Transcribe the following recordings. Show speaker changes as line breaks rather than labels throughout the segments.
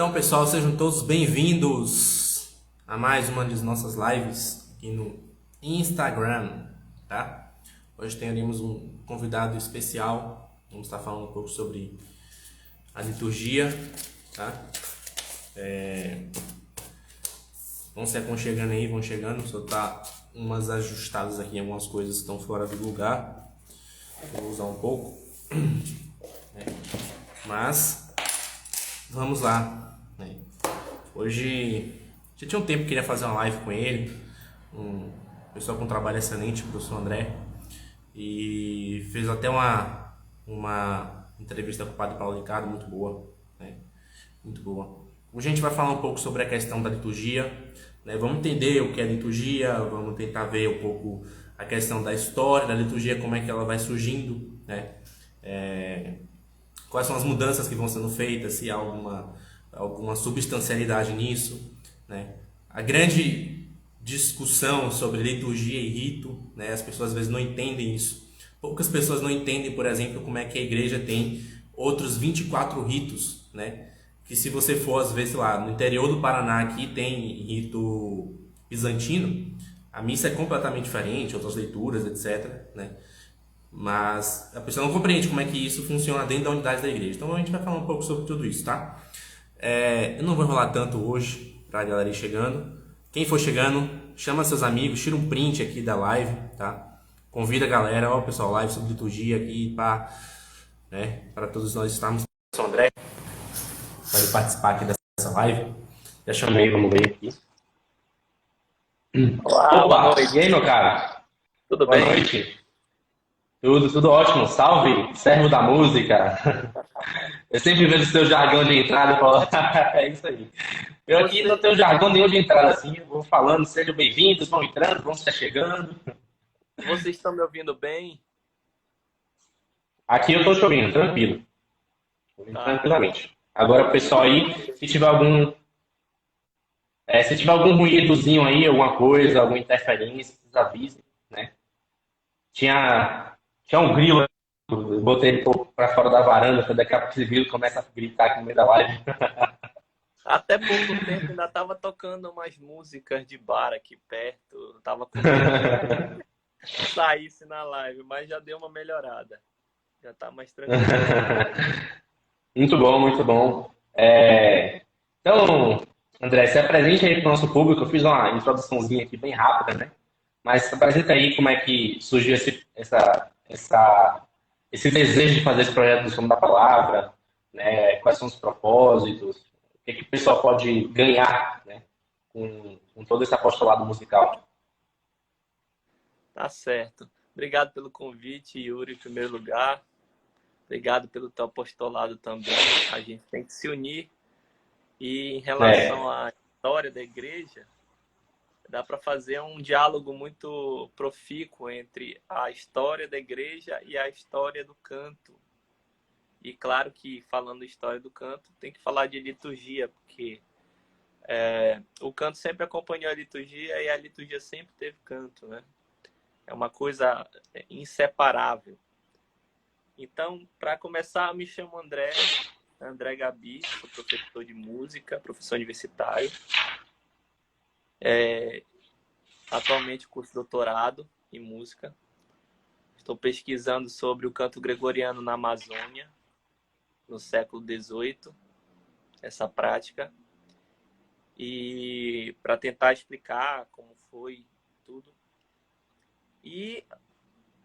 Então, pessoal, sejam todos bem-vindos a mais uma das nossas lives aqui no Instagram, tá? Hoje teremos um convidado especial. Vamos estar falando um pouco sobre a liturgia, tá? Vão se aconchegando aí, vão chegando. Só tá umas ajustadas aqui, algumas coisas que estão fora do lugar. Vou usar um pouco, né? Mas vamos lá, né? Hoje já tinha um tempo que queria fazer uma live com ele, um pessoal com um trabalho excelente, o professor André, e fez até uma entrevista com o Padre Paulo Ricardo, muito boa, né? Muito boa. Hoje a gente vai falar um pouco sobre a questão da liturgia, né? Vamos entender o que é liturgia, vamos tentar ver um pouco a questão da história da liturgia, como é que ela vai surgindo, né? Quais são as mudanças que vão sendo feitas, se há alguma substancialidade nisso, né? A grande discussão sobre liturgia e rito, né? As pessoas às vezes não entendem isso. Poucas pessoas não entendem, por exemplo, como é que a igreja tem outros 24 ritos, né? Que se você for, às vezes, lá no interior do Paraná, aqui tem rito bizantino, a missa é completamente diferente, outras leituras, etc, né? Mas a pessoa não compreende como é que isso funciona dentro da unidade da igreja. Então a gente vai falar um pouco sobre tudo isso, tá? Eu não vou enrolar tanto hoje pra galera ir chegando. Quem for chegando, chama seus amigos, tira um print aqui da live, tá? Convida a galera, ó pessoal, live sobre liturgia aqui, pá, né? Para todos nós estarmos. Eu sou o André, para participar aqui dessa live. Já chamei, vamos ver aqui.
Olá, boa
Opa! E
noite.
aí, meu cara?
Tudo
Boa
bem?
noite. Tudo ótimo. Salve, servo da música. Eu sempre vejo o seu jargão de entrada e falo, é isso aí. Eu aqui não
Você,
tenho jargão nenhum de entrada assim, eu vou falando, sejam bem-vindos, vão entrando, vão estar chegando.
vocês estão me ouvindo bem?
Aqui eu tô chovendo, tranquilo,
Tá.
tranquilamente. Agora, pessoal aí, se tiver algum ruídozinho aí, alguma coisa, alguma interferência, vocês avisem, né? Tinha um grilo, eu botei ele pra fora da varanda, pra daqui a pouco esse grilo começa a gritar aqui no meio da live.
Até pouco tempo ainda estava tocando umas músicas de bar aqui perto. Eu tava com medo que saísse na live, mas já deu uma melhorada. Já tá mais tranquilo.
Muito bom, muito bom. Então, André, se apresente aí para o nosso público. Eu fiz uma introduçãozinha aqui bem rápida, né? Mas se apresenta aí como é que surgiu esse desejo de fazer esse projeto do Som da Palavra, né? Quais são os propósitos, o que, que o pessoal pode ganhar, né? Com todo esse apostolado musical.
Tá certo. Obrigado pelo convite, Yuri, em primeiro lugar. Obrigado pelo teu apostolado também. A gente tem que se unir. E em
É,
relação à história da igreja, dá para fazer um diálogo muito profícuo entre a história da igreja e a história do canto. E claro que, falando história do canto, tem que falar de liturgia, porque o canto sempre acompanhou a liturgia e a liturgia sempre teve canto, né? É uma coisa inseparável. Então, para começar, eu me chamo André Gabi, sou professor de música, professor universitário. Atualmente curso doutorado em música. Estou pesquisando sobre o canto gregoriano na Amazônia, no século XVIII, essa prática. E para tentar explicar como foi tudo. E,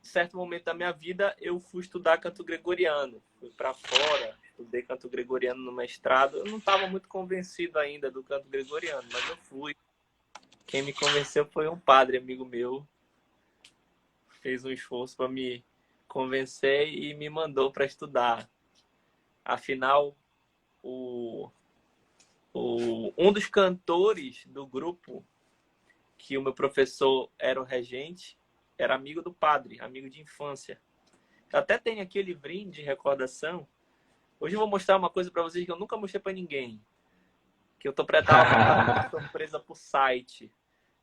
em certo momento da minha vida, eu fui estudar canto gregoriano. Fui para fora, estudei canto gregoriano no mestrado. Eu não estava muito convencido ainda do canto gregoriano, mas eu fui. Quem me convenceu foi um padre, amigo meu. Fez um esforço para me convencer e me mandou para estudar. Afinal, um dos cantores do grupo, que o meu professor era o regente, era amigo do padre, amigo de infância. Eu até tenho aqui o livrinho de recordação. Hoje eu vou mostrar uma coisa para vocês que eu nunca mostrei para ninguém. Que eu tô preparando uma surpresa pro site.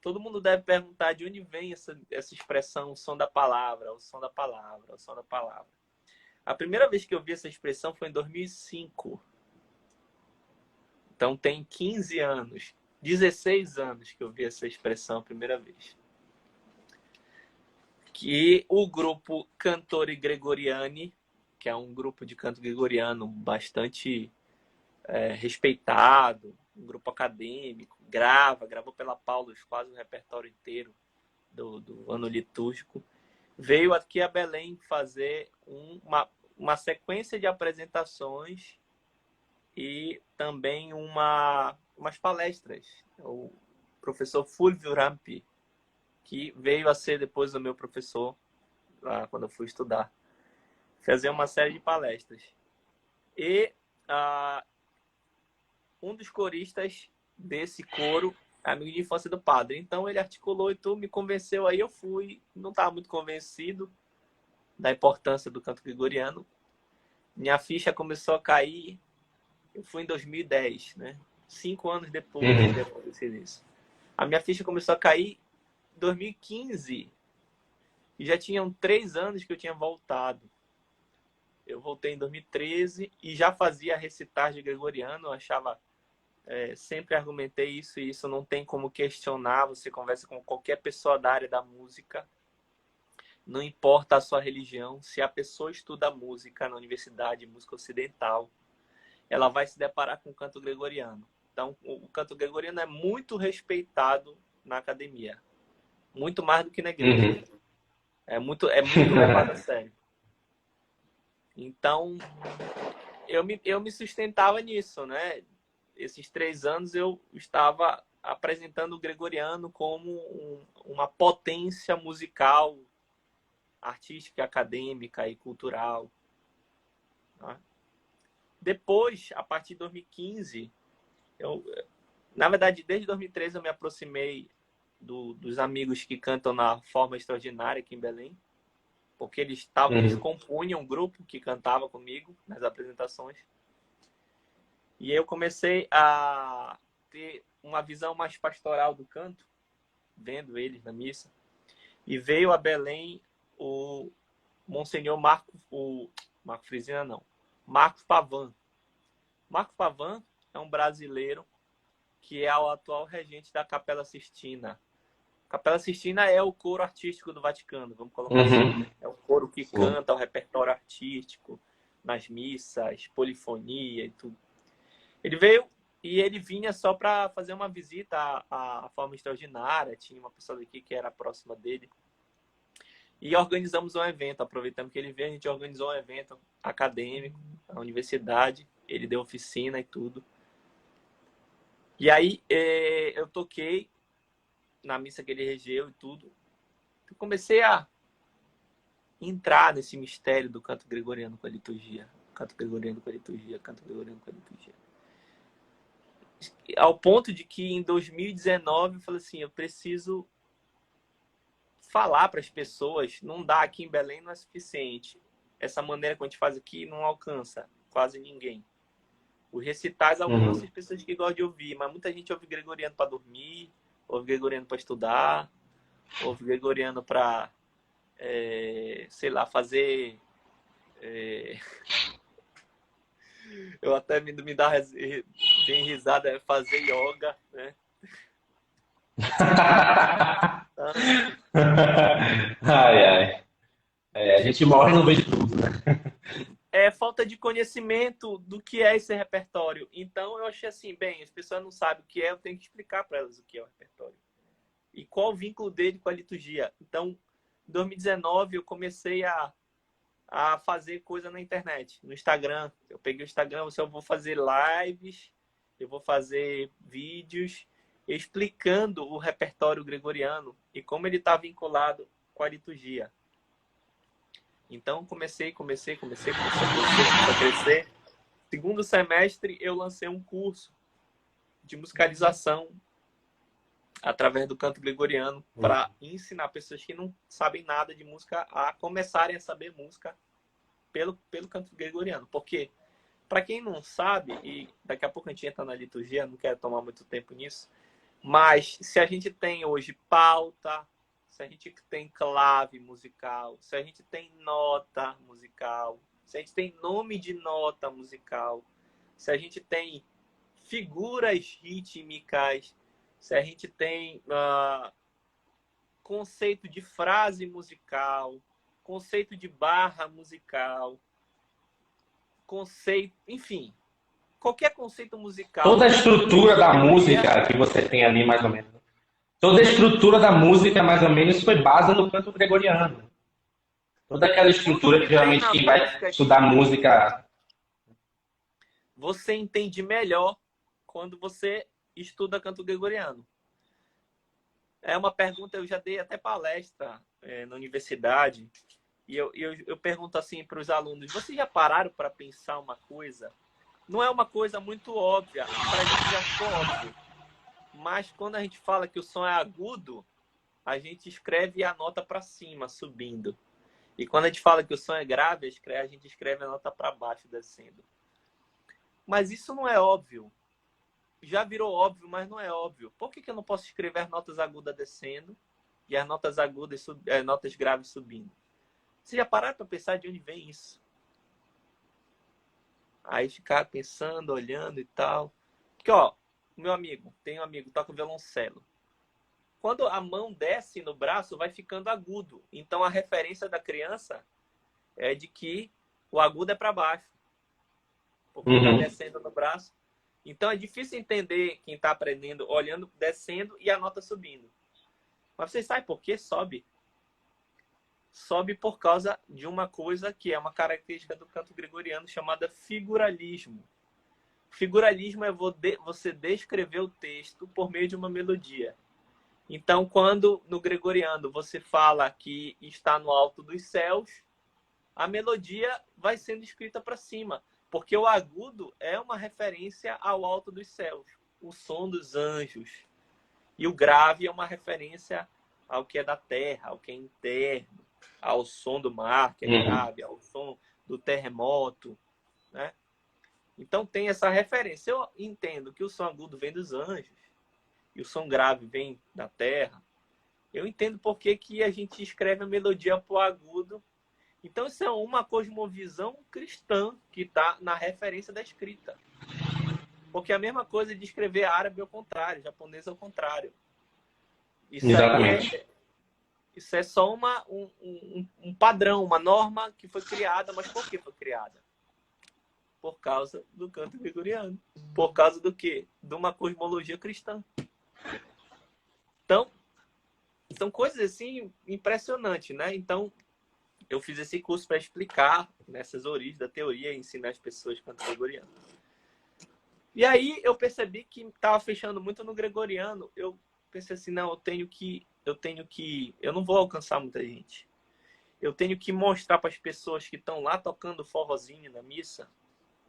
Todo mundo deve perguntar de onde vem essa expressão, o som da palavra, o som da palavra, o som da palavra. A primeira vez que eu vi essa expressão foi em 2005. Então tem 15 anos, 16 anos que eu vi essa expressão a primeira vez. Que o grupo Cantori Gregoriani, que é um grupo de canto gregoriano bastante respeitado, um grupo acadêmico, gravou pela Paulus quase o repertório inteiro do ano litúrgico, veio aqui a Belém fazer uma sequência de apresentações e também umas palestras. O professor Fulvio Rampi, que veio a ser depois o meu professor, lá quando eu fui estudar, fazer uma série de palestras. E um dos coristas desse coro, amigo de infância do padre. Então ele articulou e tudo, me convenceu, aí eu fui. Não estava muito convencido da importância do canto gregoriano. Minha ficha começou a cair, eu fui em 2010, né? 5 anos depois de acontecer isso. A minha ficha começou a cair em 2015. E já tinham 3 anos que eu tinha voltado. Eu voltei em 2013 e já fazia recitais de gregoriano. Eu achava, sempre argumentei isso, e isso não tem como questionar. Você conversa com qualquer pessoa da área da música, não importa a sua religião, se a pessoa estuda música na universidade, música ocidental, ela vai se deparar com o canto gregoriano. Então, o canto gregoriano é muito respeitado na academia, muito mais do que na igreja. É muito levado a sério. Então, eu me sustentava nisso, né? Esses 3 anos eu estava apresentando o gregoriano como uma potência musical, artística, acadêmica e cultural. Tá? Depois, a partir de 2015, na verdade, desde 2013 eu me aproximei dos amigos que cantam na Forma Extraordinária aqui em Belém, porque eles compunham um grupo que cantava comigo nas apresentações. E eu comecei a ter uma visão mais pastoral do canto, vendo eles na missa. E veio a Belém o Monsenhor Marco Frisina, não. Marcos Pavan. Marcos Pavan é um brasileiro que é o atual regente da Capela Sistina. A Capela Sistina é o coro artístico do Vaticano, vamos colocar assim. É o coro que canta o repertório artístico nas missas, polifonia e tudo. Ele veio e ele vinha só para fazer uma visita à Forma Extraordinária. Tinha uma pessoa daqui que era próxima dele. E organizamos um evento. Aproveitando que ele veio, a gente organizou um evento acadêmico na universidade. Ele deu oficina e tudo. E aí eu toquei na missa que ele regeu e tudo. Eu comecei a entrar nesse mistério do canto gregoriano com a liturgia. Canto gregoriano com a liturgia, canto gregoriano com a liturgia. Ao ponto de que em 2019 eu falei assim, eu preciso falar para as pessoas, não dá aqui em Belém, não é suficiente. Essa maneira que a gente faz aqui não alcança quase ninguém. Os recitais alcançam as pessoas que gostam de ouvir, mas muita gente ouve gregoriano para dormir, ouve gregoriano para estudar, ouve gregoriano para, sei lá, fazer... Eu até me dá bem risada, fazer yoga, né?
Ai, ai. A gente morre e não vê de tudo, né?
É falta de conhecimento do que é esse repertório. Então eu achei assim, bem, as pessoas não sabem o que é, eu tenho que explicar para elas o que é o repertório. E qual o vínculo dele com a liturgia. Então, em 2019 eu comecei a fazer coisa na internet, no Instagram. Eu peguei o Instagram, eu vou fazer lives, eu vou fazer vídeos explicando o repertório gregoriano e como ele está vinculado com a liturgia. Então, comecei a crescer. Segundo semestre, eu lancei um curso de musicalização através do canto gregoriano para ensinar pessoas que não sabem nada de música a começarem a saber música pelo canto gregoriano. Porque, para quem não sabe, e daqui a pouco a gente entra na liturgia, não quero tomar muito tempo nisso, mas se a gente tem hoje pauta, se a gente tem clave musical, se a gente tem nota musical, se a gente tem nome de nota musical, se a gente tem figuras rítmicas, se a gente tem conceito de frase musical, conceito de barra musical, conceito, enfim, qualquer conceito musical.
Toda a estrutura da música que você tem ali, mais ou menos. Toda a estrutura da música, mais ou menos, foi base no canto gregoriano. Toda aquela estrutura que geralmente quem vai estudar música...
Você entende melhor quando você estuda canto gregoriano. É uma pergunta, eu já dei até palestra na universidade, e eu pergunto assim para os alunos, vocês já pararam para pensar uma coisa? Não é uma coisa muito óbvia, para a gente já ficou óbvio. Mas quando a gente fala que o som é agudo, a gente escreve a nota para cima, subindo. E quando a gente fala que o som é grave, a gente escreve a nota para baixo, descendo. Mas isso não é óbvio. Já virou óbvio, mas não é óbvio. Por que eu não posso escrever as notas agudas descendo e as notas agudas, as notas graves subindo? Você já pararam para pensar de onde vem isso? Aí ficar pensando, olhando e tal. Porque, ó, meu amigo, tem um amigo, toca violoncelo. Quando a mão desce no braço, vai ficando agudo. Então, a referência da criança é de que o agudo é para baixo. Porque está descendo no braço. Então, é difícil entender quem está aprendendo, olhando, descendo e a nota subindo. Mas você sabe por que sobe? Sobe por causa de uma coisa que é uma característica do canto gregoriano chamada figuralismo. Figuralismo é você descrever o texto por meio de uma melodia. Então, quando no gregoriano você fala que está no alto dos céus, a melodia vai sendo escrita para cima. Porque o agudo é uma referência ao alto dos céus, o som dos anjos. E o grave é uma referência ao que é da terra, ao que é interno, ao som do mar, que é grave, ao som do terremoto, né? Então tem essa referência. Eu entendo que o som agudo vem dos anjos e o som grave vem da terra. Eu entendo por que a gente escreve a melodia para o agudo. Então, isso é uma cosmovisão cristã que está na referência da escrita. Porque é a mesma coisa de escrever árabe ao contrário, japonês ao contrário. Isso é só um padrão, uma norma que foi criada. Mas por que foi criada? Por causa do canto gregoriano. Por causa do quê? De uma cosmologia cristã. Então, são coisas assim impressionantes, né? Então, eu fiz esse curso para explicar nessas origens da teoria e ensinar as pessoas canto gregoriano. E aí eu percebi que estava fechando muito no gregoriano. Eu pensei assim, não, eu não vou alcançar muita gente. Eu tenho que mostrar para as pessoas que estão lá tocando forrozinho na missa,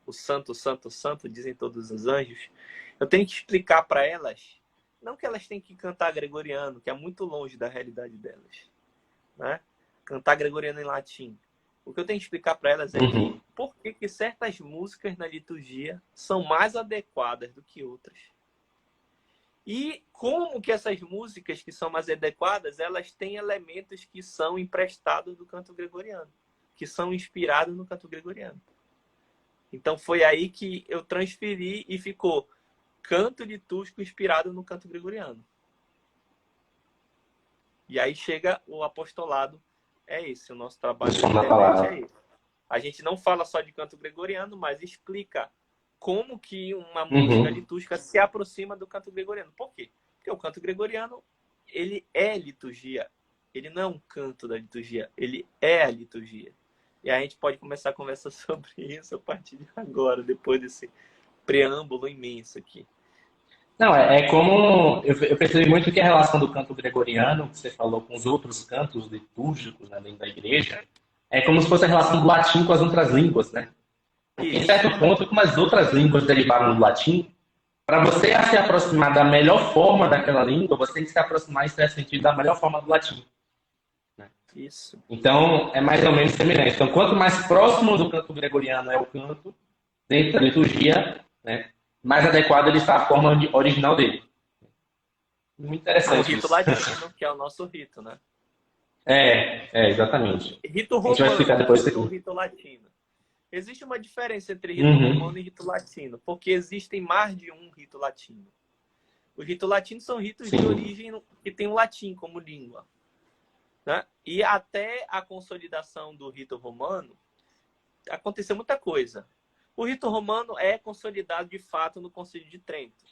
o santo, santo, santo, dizem todos os anjos. Eu tenho que explicar para elas, não que elas têm que cantar gregoriano, que é muito longe da realidade delas, né? Cantar gregoriano em latim. O que eu tenho que explicar para elas é que por que certas músicas na liturgia são mais adequadas do que outras. E como que essas músicas que são mais adequadas, elas têm elementos que são emprestados do canto gregoriano, que são inspirados no canto gregoriano. Então foi aí que eu transferi e ficou canto litúrgico inspirado no canto gregoriano. E aí chega o apostolado. É esse, o nosso trabalho na internet é esse. A gente não fala só de canto gregoriano, mas explica como que uma música litúrgica se aproxima do canto gregoriano. Por quê? Porque o canto gregoriano, ele é liturgia. Ele não é um canto da liturgia, ele é a liturgia. E a gente pode começar a conversar sobre isso a partir de agora, depois desse preâmbulo imenso aqui.
Não, é como eu percebi muito que a relação do canto gregoriano, que você falou com os outros cantos litúrgicos, né, dentro da igreja, é como se fosse a relação do latim com as outras línguas, né? Em certo ponto, como as outras línguas derivaram do latim, para você se aproximar da melhor forma daquela língua, você tem que se aproximar, em certo sentido, da melhor forma do latim. Né?
Isso.
Então, é mais ou menos semelhante. Então, quanto mais próximo do canto gregoriano é o canto, dentro da liturgia, né, mais adequado ele está à forma original dele. Muito interessante.
O rito latino, que é o nosso rito, né?
Exatamente.
Rito
a gente vai explicar depois isso aqui.
O rito latino. Existe uma diferença entre rito
Uhum.
romano e rito latino, porque existem mais de um rito latino. Os ritos latinos são ritos de
Sim.
origem que tem o latim como língua, né? E até a consolidação do rito romano, aconteceu muita coisa. O rito romano é consolidado de fato no Concílio de Trento.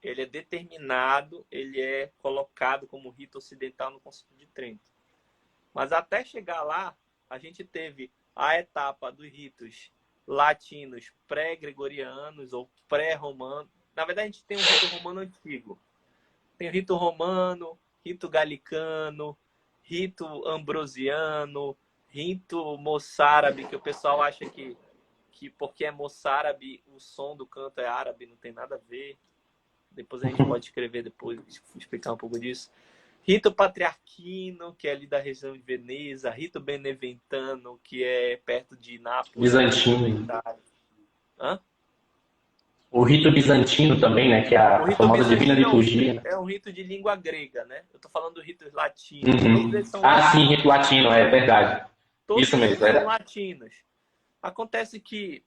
Ele é determinado, ele é colocado como rito ocidental no Concílio de Trento. Mas até chegar lá, a gente teve a etapa dos ritos latinos pré-gregorianos ou pré-romanos. Na verdade, a gente tem um rito romano antigo. Tem o rito romano, rito galicano, rito ambrosiano, rito moçárabe, que o pessoal acha que porque é moçárabe, o som do canto é árabe, não tem nada a ver. Depois a gente pode escrever depois, explicar um pouco disso. Rito patriarquino, que é ali da região de Veneza. Rito beneventano, que é perto de Nápoles.
Bizantino.
Hã?
O rito bizantino também, né? Que é a famosa Divina Liturgia.
É um rito de língua grega, né? Eu tô falando do rito latino.
Uhum. Sim, rito latino, é verdade.
Todos
isso mesmo,
são latinos. Acontece que,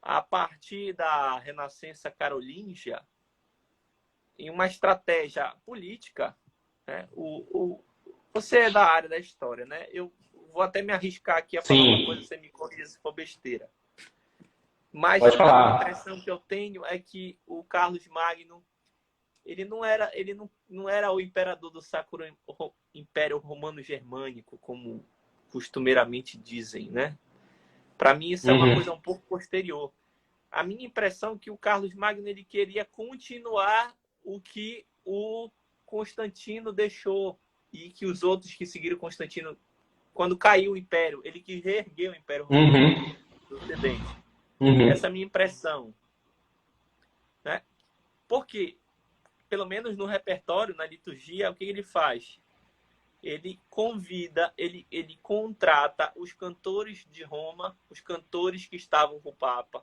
a partir da Renascença Carolíngia, em uma estratégia política, né? Você é da área da história, né? Eu vou até me arriscar aqui a falar uma coisa, você me corrija se for besteira. Mas a impressão que eu tenho é que o Carlos Magno, ele não era o imperador do Sacro Império Romano Germânico, como costumeiramente dizem, né? Para mim isso é uma coisa um pouco posterior. A minha impressão é que o Carlos Magno ele queria continuar o que o Constantino deixou e que os outros que seguiram Constantino, quando caiu o Império, ele quis reerguer o Império Romano do Ocidente. Essa é a minha impressão, né? Porque, pelo menos no repertório, na liturgia, o que ele faz? Ele convida, ele contrata os cantores de Roma, os cantores que estavam com o Papa,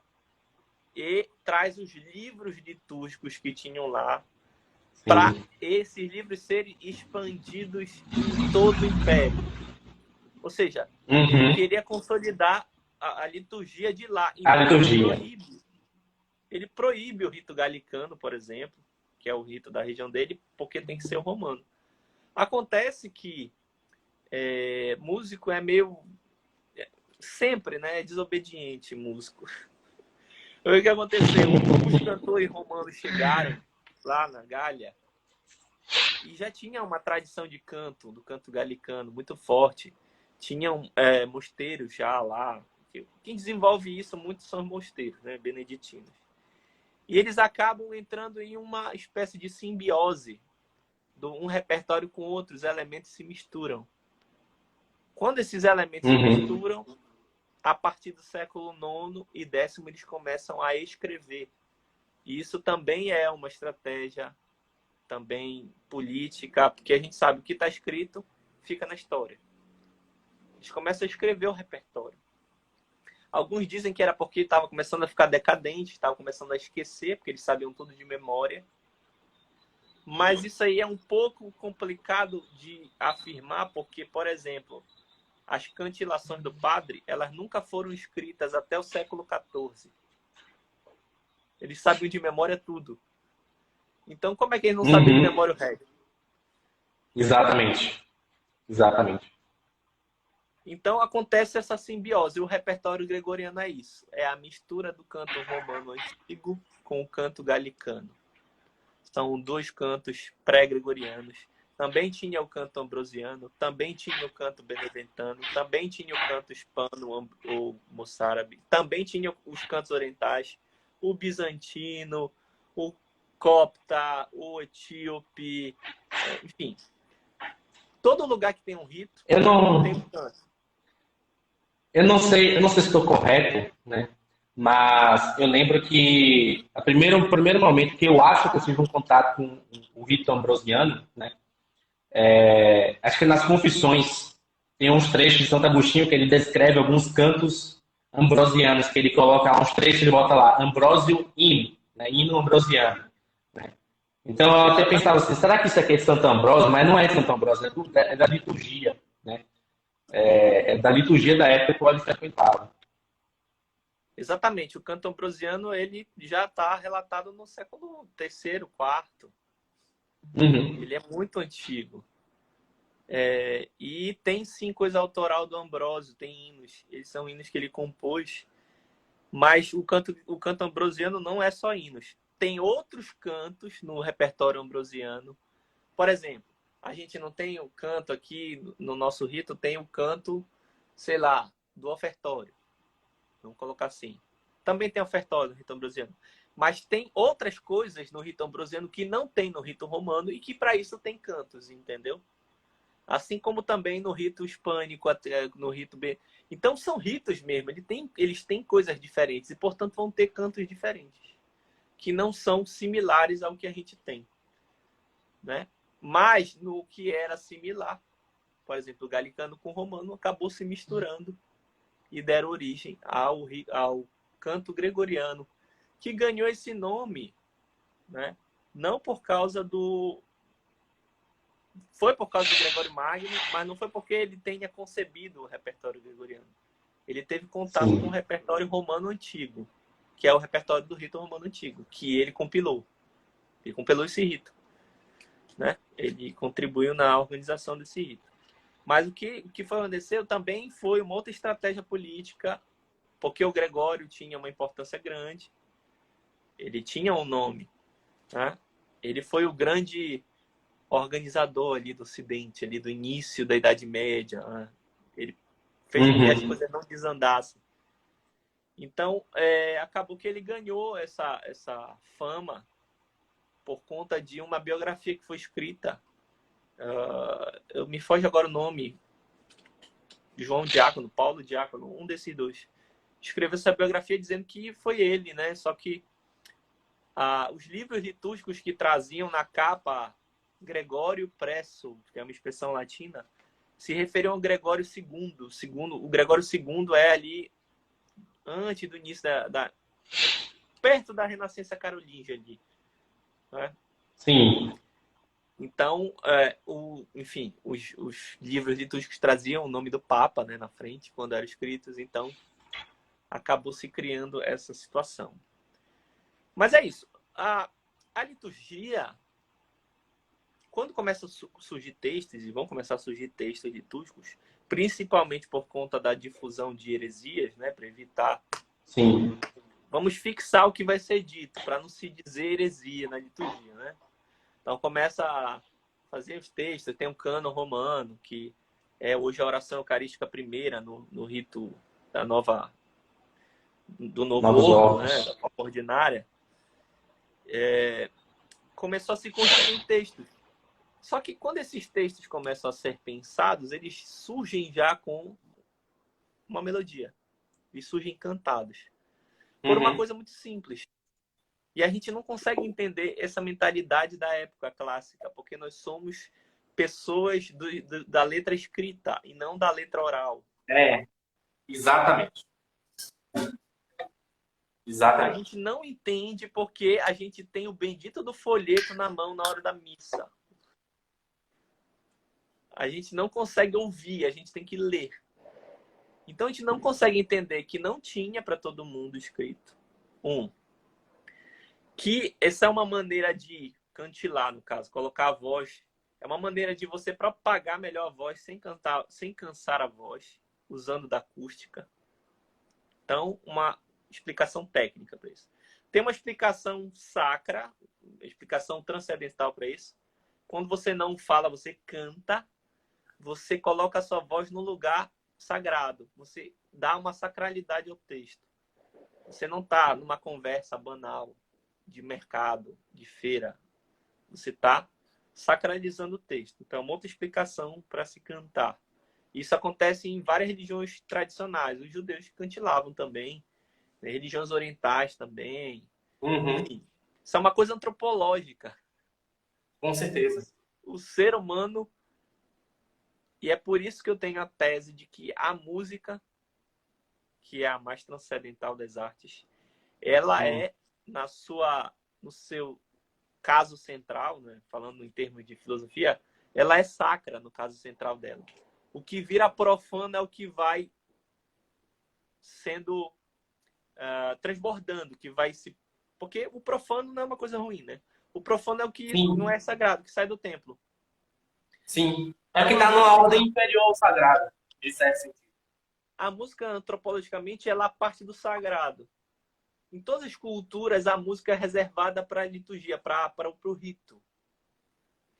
e traz os livros litúrgicos que tinham lá, para esses livros serem expandidos em todo o Império. Ou seja, ele queria consolidar a liturgia de lá. Então,
a liturgia.
Ele proíbe o rito galicano, por exemplo, que é o rito da região dele, porque tem que ser o romano. Acontece que músico é meio... sempre, né? É desobediente músico. O que aconteceu? Os cantores romanos chegaram lá na Gália e já tinha uma tradição de canto, do canto galicano, muito forte. Tinham mosteiros já lá. Quem desenvolve isso muito são os mosteiros, né? Beneditinos. E eles acabam entrando em uma espécie de simbiose. Um repertório com outros elementos se misturam. Quando esses elementos se misturam, a partir do século IX e X, eles começam a escrever. E isso também é uma estratégia também política, porque a gente sabe o que está escrito fica na história. Eles começam a escrever o repertório. Alguns dizem que era porque estava começando a ficar decadente, estava começando a esquecer, porque eles sabiam tudo de memória. Mas isso aí é um pouco complicado de afirmar, porque, por exemplo, as cantilações do padre, elas nunca foram escritas até o século XIV. Eles sabiam de memória tudo. Então, como é que eles não sabiam de memória o resto?
Exatamente.
Então, acontece essa simbiose. O repertório gregoriano é isso. É a mistura do canto romano antigo com o canto galicano. São dois cantos pré-gregorianos. Também tinha o canto ambrosiano, também tinha o canto beneventano, também tinha o canto hispano ou moçárabe, também tinha os cantos orientais, o bizantino, o copta, o etíope, enfim. Todo lugar que tem um rito tem um canto.
Eu não sei se estou correto, né? Mas eu lembro que o primeiro momento que eu acho que eu tive um contato com o rito ambrosiano, né? Acho que nas Confissões tem uns trechos de Santo Agostinho que ele descreve alguns cantos ambrosianos, que ele coloca uns trechos e ele bota lá, Ambrosio hino, né? Hino ambrosiano. Né? Então eu até pensava assim, será que isso aqui é de Santo Ambrósio? Mas não é de Santo Ambrósio, é da liturgia, né? É da liturgia da época que ele frequentava.
Exatamente. O canto ambrosiano ele já está relatado no século III, IV.
Uhum.
Ele é muito antigo. E tem sim coisa autoral do Ambrósio, tem hinos. Eles são hinos que ele compôs. Mas o canto ambrosiano não é só hinos. Tem outros cantos no repertório ambrosiano. Por exemplo, a gente não tem o canto aqui no nosso rito, tem o canto, sei lá, do ofertório. Vamos colocar assim. Também tem ofertório no rito ambrosiano. Mas tem outras coisas no rito ambrosiano que não tem no rito romano e que para isso tem cantos, entendeu? Assim como também no rito hispânico, no rito B. Então são ritos mesmo, eles têm coisas diferentes e, portanto, vão ter cantos diferentes, que não são similares ao que a gente tem, né? Mas no que era similar, por exemplo, o galicano com o romano acabou se misturando e deram origem ao canto gregoriano, que ganhou esse nome, né? Não por causa do... Foi por causa do Gregório Magno, mas não foi porque ele tenha concebido o repertório gregoriano. Ele teve contato com o
Sim.
repertório romano antigo, que é o repertório do rito romano antigo, que ele compilou. Ele compilou esse rito, né? Ele contribuiu na organização desse rito. Mas o que foi aconteceu também foi uma outra estratégia política, porque o Gregório tinha uma importância grande, ele tinha um nome, né? Ele foi o grande organizador ali do Ocidente, ali do início da Idade Média, né? Ele fez com que as
Uhum.
coisas não desandassem. Então, acabou que ele ganhou essa fama por conta de uma biografia que foi escrita. Me foge agora o nome. João Diácono, Paulo Diácono, um desses dois. Escreveu essa biografia dizendo que foi ele, né? Só que os livros litúrgicos que traziam na capa Gregório Presso, que é uma expressão latina, se referiam ao Gregório II. O Gregório II é ali antes do início perto da Renascença Carolíngia ali, né?
Sim.
Então, enfim, os livros litúrgicos traziam o nome do Papa, né, na frente, quando eram escritos, então acabou se criando essa situação. Mas é isso. A liturgia, quando começa a surgir textos, e vão começar a surgir textos litúrgicos, principalmente por conta da difusão de heresias, né, para evitar...
Sim.
Vamos fixar o que vai ser dito, para não se dizer heresia na liturgia, né? Então começa a fazer os textos, tem um cânon romano, que é hoje a oração eucarística primeira no rito do novo
Novos
ordo, né,
órgãos.
da forma ordinária, começou a se construir textos. Só que quando esses textos começam a ser pensados, eles surgem já com uma melodia. Eles surgem cantados. Por uma
Uhum.
coisa muito simples. E a gente não consegue entender essa mentalidade da época clássica, porque nós somos pessoas da letra escrita e não da letra oral.
Exatamente.
A
Exatamente.
gente não entende porque a gente tem o bendito do folheto na mão na hora da missa. A gente não consegue ouvir, a gente tem que ler. Então a gente não consegue entender que não tinha para todo mundo escrito. Que essa é uma maneira de cantilar, no caso, colocar a voz. É uma maneira de você propagar melhor a voz sem cansar a voz, usando da acústica. Então, uma explicação técnica para isso. Tem uma explicação sacra, explicação transcendental para isso. Quando você não fala, você canta, você coloca a sua voz no lugar sagrado. Você dá uma sacralidade ao texto. Você não está numa conversa banal de mercado, de feira. Você está sacralizando o texto. Então, é uma outra explicação para se cantar. Isso acontece em várias religiões tradicionais. Os judeus cantilavam também, né? Religiões orientais também.
Uhum.
Enfim, isso é uma coisa antropológica.
Com certeza.
O ser humano... E é por isso que eu tenho a tese de que a música, que é a mais transcendental das artes, ela é, no seu caso central, né, falando em termos de filosofia, ela é sacra no caso central dela. O que vira profano é o que vai sendo transbordando, que vai se... Porque o profano não é uma coisa ruim, né? O profano é o que
Sim,
não é sagrado, que sai do templo.
sim. É o que está numa ordem inferior ao sagrado, de certo sentido.
A música, antropologicamente, ela parte do sagrado. Em todas as culturas, a música é reservada para a liturgia, para o rito.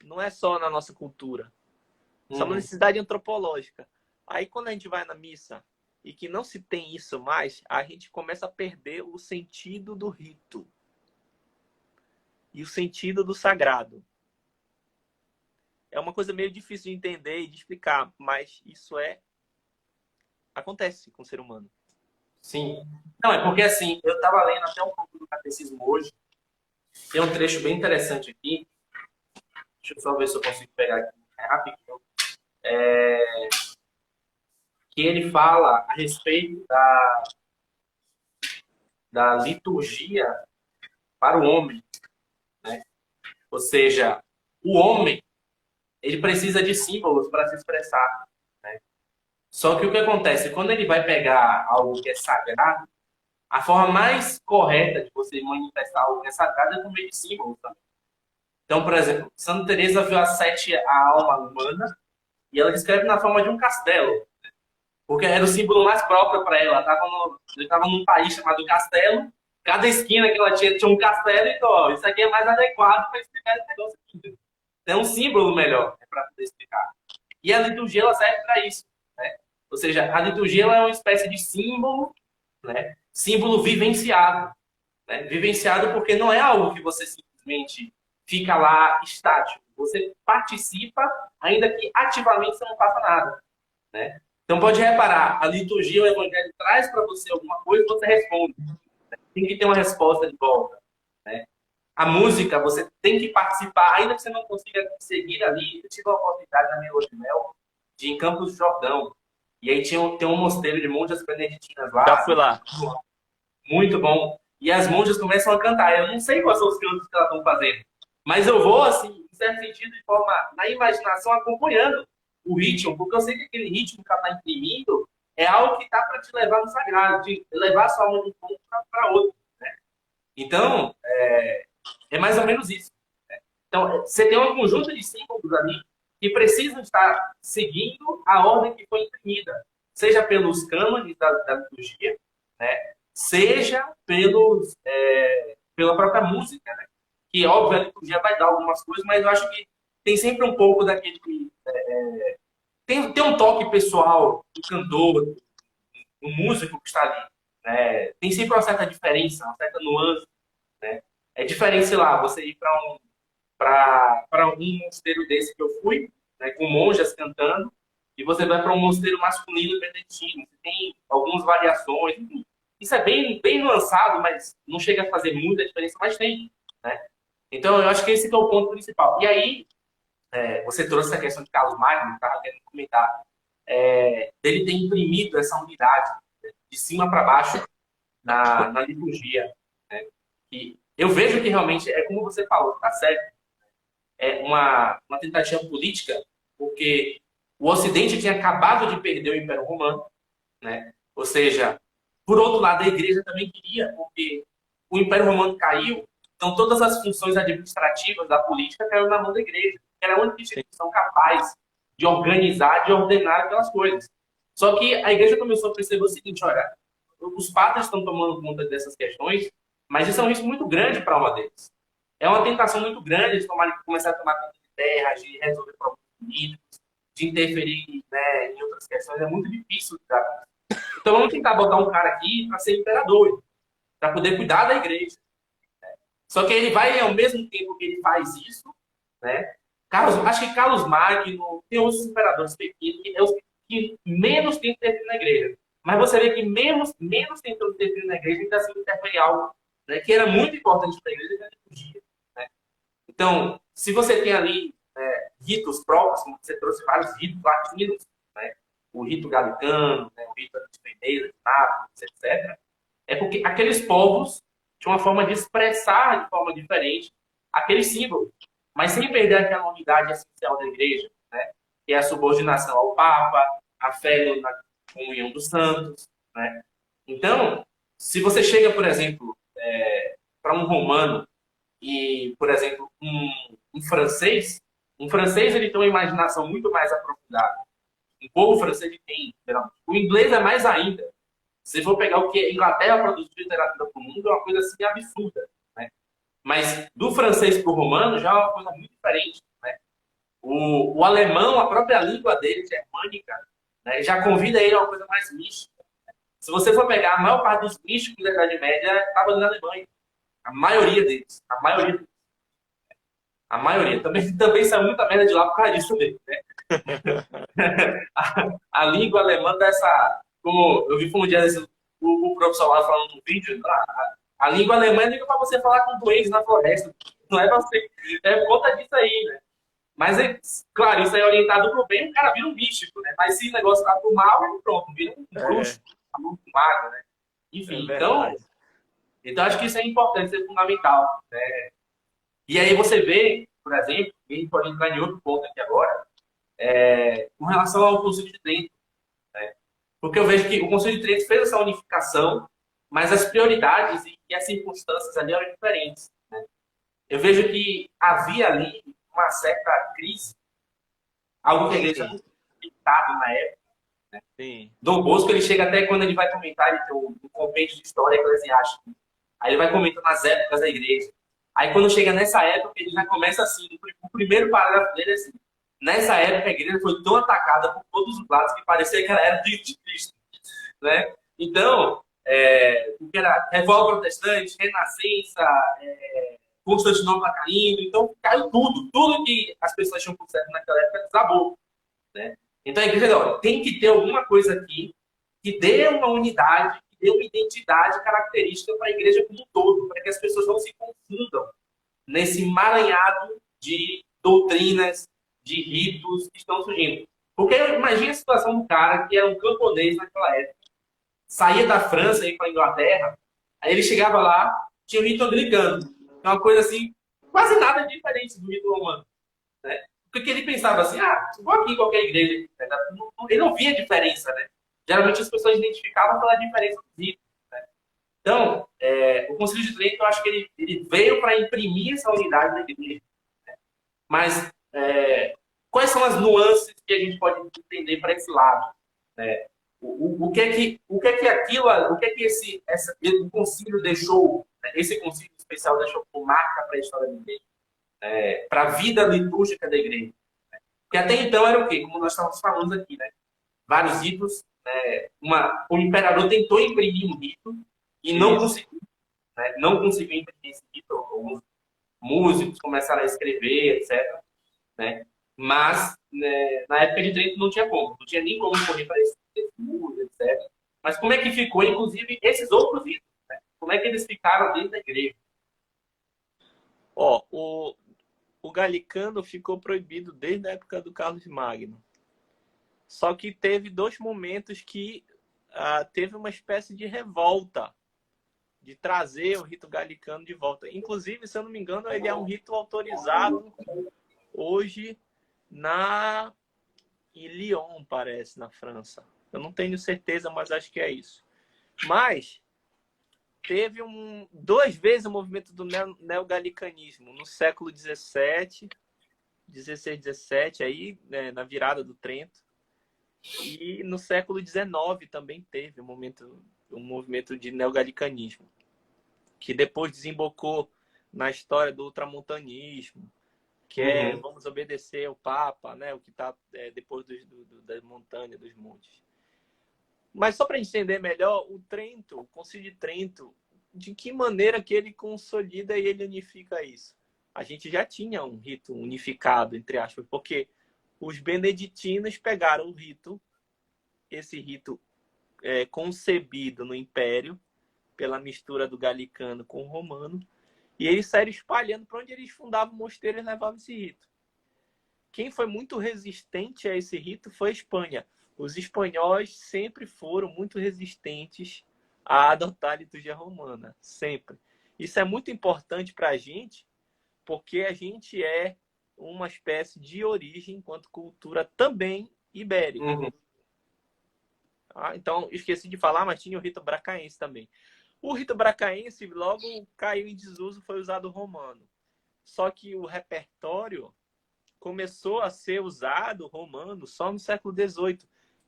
Não é só na nossa cultura. Isso é uma necessidade antropológica. Aí, quando a gente vai na missa e que não se tem isso mais, a gente começa a perder o sentido do rito e o sentido do sagrado. É uma coisa meio difícil de entender e de explicar, mas isso acontece com o ser humano.
Sim. Não, é porque assim, eu estava lendo até um pouco do catecismo hoje. Tem um trecho bem interessante aqui. Deixa eu só ver se eu consigo pegar aqui rapidinho. Que ele fala a respeito da liturgia para o homem, né? Ou seja, o homem, ele precisa de símbolos para se expressar, né? Só que o que acontece? Quando ele vai pegar algo que é sagrado, a forma mais correta de você manifestar algo que é sagrado é por meio de símbolos também. Então, por exemplo, Santa Teresa viu a alma humana e ela descreve na forma de um castelo, porque era o símbolo mais próprio para ela. Ela estava num país chamado Castelo, cada esquina que ela tinha um castelo, então, ó, isso aqui é mais adequado para explicar esse negócio aqui. É um símbolo melhor para poder explicar. E a liturgia ela serve para isso, né? Ou seja, a liturgia ela é uma espécie de símbolo, né? Símbolo vivenciado, né? Vivenciado porque não é algo que você simplesmente fica lá estático. Você participa, ainda que ativamente você não faça nada, né? Então pode reparar, a liturgia, o evangelho traz para você alguma coisa e você responde. Tem que ter uma resposta de volta, né? A música, você tem que participar, ainda que você não consiga seguir ali. Eu tive a oportunidade na minha lua de mel de ir em Campos do Jordão. E aí tem um mosteiro de monjas beneditinas lá.
Já fui lá.
Muito bom. E as monjas começam a cantar. Eu não sei quais são os cantos que elas estão fazendo. Mas eu vou, assim, em certo sentido, de forma, na imaginação, acompanhando o ritmo. Porque eu sei que aquele ritmo que ela está imprimindo é algo que está para te levar no sagrado, de levar a sua alma de um ponto para outro, né? Então, é mais ou menos isso, né? Então, você tem um conjunto de símbolos ali que precisam estar seguindo a ordem que foi imprimida, seja pelos cânones da liturgia, né? Seja pela própria música, né? Que, óbvio, a liturgia vai dar algumas coisas, mas eu acho que tem sempre um pouco daquele... Tem um toque pessoal do cantor, do músico que está ali, né? Tem sempre uma certa diferença, uma certa nuance, né? É diferente, sei lá, você ir para um mosteiro desse que eu fui, né, com monjas cantando, e você vai para um mosteiro masculino beneditino. Você tem algumas variações, enfim. Isso é bem, bem nuançado, mas não chega a fazer muita diferença, mas tem, né? Então, eu acho que esse que é o ponto principal. E aí, você trouxe essa questão de Carlos Magno, estava querendo comentar, dele ter imprimido essa unidade, né, de cima para baixo na liturgia, né? E eu vejo que realmente é como você falou, tá certo? É uma tentativa política, porque o Ocidente tinha acabado de perder o Império Romano, né? Ou seja, por outro lado, a Igreja também queria, porque o Império Romano caiu, então todas as funções administrativas da política caíram na mão da Igreja, que era a única instituição capaz de organizar, de ordenar aquelas coisas. Só que a Igreja começou a perceber o seguinte, olha, os padres estão tomando conta dessas questões, mas isso é um risco muito grande para a alma deles. É uma tentação muito grande de começar a tomar conta de terras, de resolver problemas políticos, de interferir, né, em outras questões. É muito difícil. Tá? Então vamos tentar botar um cara aqui para ser imperador, para poder cuidar da igreja. Né? Só que ele vai, ao mesmo tempo que ele faz isso, né? Acho que Carlos Magno, tem outros imperadores pequenos, que é os que menos tem interferir na igreja. Mas você vê que menos tentando interferir na igreja, ainda assim interfere algo, né, que era muito importante para a igreja, que é a liturgia. Né? Então, se você tem ali ritos próprios, como você trouxe vários ritos latinos, né? O rito galicano, né? O rito de Veneza, de Nápoles, etc., é porque aqueles povos tinham uma forma de expressar de forma diferente aquele símbolo, mas sem perder aquela unidade essencial da igreja, né? Que é a subordinação ao Papa, a fé na comunhão dos santos, né? Então, Se você chega, por exemplo, para um romano e, por exemplo, um francês ele tem uma imaginação muito mais aprofundada. O povo francês ele tem, geralmente. O inglês é mais ainda. Se for pegar o que a Inglaterra produz de literatura para o mundo, é uma coisa assim absurda, né? Mas do francês para o romano já é uma coisa muito diferente, né? O alemão, a própria língua dele, germânica, né, já convida ele a uma coisa mais mística. Se você for pegar a maior parte dos místicos da Idade Média, estava na Alemanha. A maioria deles. A maioria deles. A maioria. Também saiu muita merda de lá por causa disso mesmo, né? a língua alemã dessa. Como eu vi um dia desse, o professor lá falando no vídeo, a língua alemã é língua para você falar com doentes na floresta. Não é para você. É por conta disso aí, né? Mas, claro, isso aí é orientado pro bem, o cara vira um místico, né? Mas se o negócio tá pro mal, ele pronto, vira um bruxo, um mago, né? Enfim, então acho que isso é importante, isso é fundamental, né? E aí você vê, por exemplo, e a gente pode entrar em outro ponto aqui agora, com relação ao Concílio de Trento, né? Porque eu vejo que o Concílio de Trento fez essa unificação, mas as prioridades e as circunstâncias ali eram diferentes, né? Eu vejo que havia ali uma certa crise, algo que a igreja não tinha evitado na época.
Sim.
Dom Bosco, ele chega até quando ele vai comentar, ele tem um compêndio de história eclesiástica. Aí ele vai comentando as épocas da igreja. Aí quando chega nessa época, ele já começa assim, o primeiro parágrafo dele é assim: nessa época a igreja foi tão atacada por todos os lados que parecia que ela era de Cristo, né? Então, o que era revolta protestante, renascença, Constantinopla caindo, então caiu tudo que as pessoas tinham por certo naquela época desabou, né? Então a igreja, olha, tem que ter alguma coisa aqui que dê uma unidade, que dê uma identidade característica para a igreja como um todo, para que as pessoas não se confundam nesse emaranhado de doutrinas, de ritos que estão surgindo. Porque imagina a situação do cara que era um camponês naquela época, saía da França e ia para a Inglaterra, aí ele chegava lá, tinha o rito anglicano. É uma coisa assim, quase nada diferente do rito romano, né? Porque ele pensava assim, vou aqui em qualquer igreja. Ele não via diferença, né? Geralmente as pessoas identificavam pela diferença dos ritos, né? Então, o Concílio de Trento, eu acho que ele veio para imprimir essa unidade na igreja, né? Mas quais são as nuances que a gente pode entender para esse lado, né? O que é que esse concílio deixou, né? Esse concílio especial deixou como marca para a história da igreja, para a vida litúrgica da igreja, né? Porque até então era o quê? Como nós estávamos falando aqui, né? Vários ritos, né? O imperador tentou imprimir um rito e não conseguiu, né? Não conseguiu imprimir esse rito. Alguns músicos começaram a escrever, etc., né? Mas, né, na época de Trento não tinha como. Não tinha nem como correr para esse músico, etc. Mas como é que ficou, inclusive, esses outros ritos, né? Como é que eles ficaram dentro da igreja?
O galicano ficou proibido desde a época do Carlos Magno. Só que teve 2 momentos que teve uma espécie de revolta de trazer o rito galicano de volta. Inclusive, se eu não me engano, ele é um rito autorizado hoje em Lyon, parece, na França. Eu não tenho certeza, mas acho que é isso. Mas teve 2 vezes o movimento do neogalicanismo no século XVII, 16, 17, aí, né, na virada do Trento. E no século XIX também teve um movimento de neogalicanismo, que depois desembocou na história do ultramontanismo, que vamos obedecer ao Papa, né, o que está depois da montanha, dos montes. Mas só para entender melhor, o Concílio de Trento, de que maneira que ele consolida e ele unifica isso? A gente já tinha um rito unificado, entre aspas, porque os beneditinos pegaram esse rito concebido no Império, pela mistura do galicano com o romano, e eles saíram espalhando para onde eles fundavam mosteiros e levavam esse rito. Quem foi muito resistente a esse rito foi a Espanha. Os espanhóis sempre foram muito resistentes a adotar a liturgia romana, sempre. Isso é muito importante para a gente, porque a gente é uma espécie de origem, enquanto cultura também ibérica. Então, esqueci de falar, mas tinha o rito bracaense também. O rito bracaense logo caiu em desuso, foi usado o romano. Só que o repertório começou a ser usado romano só no século XVIII.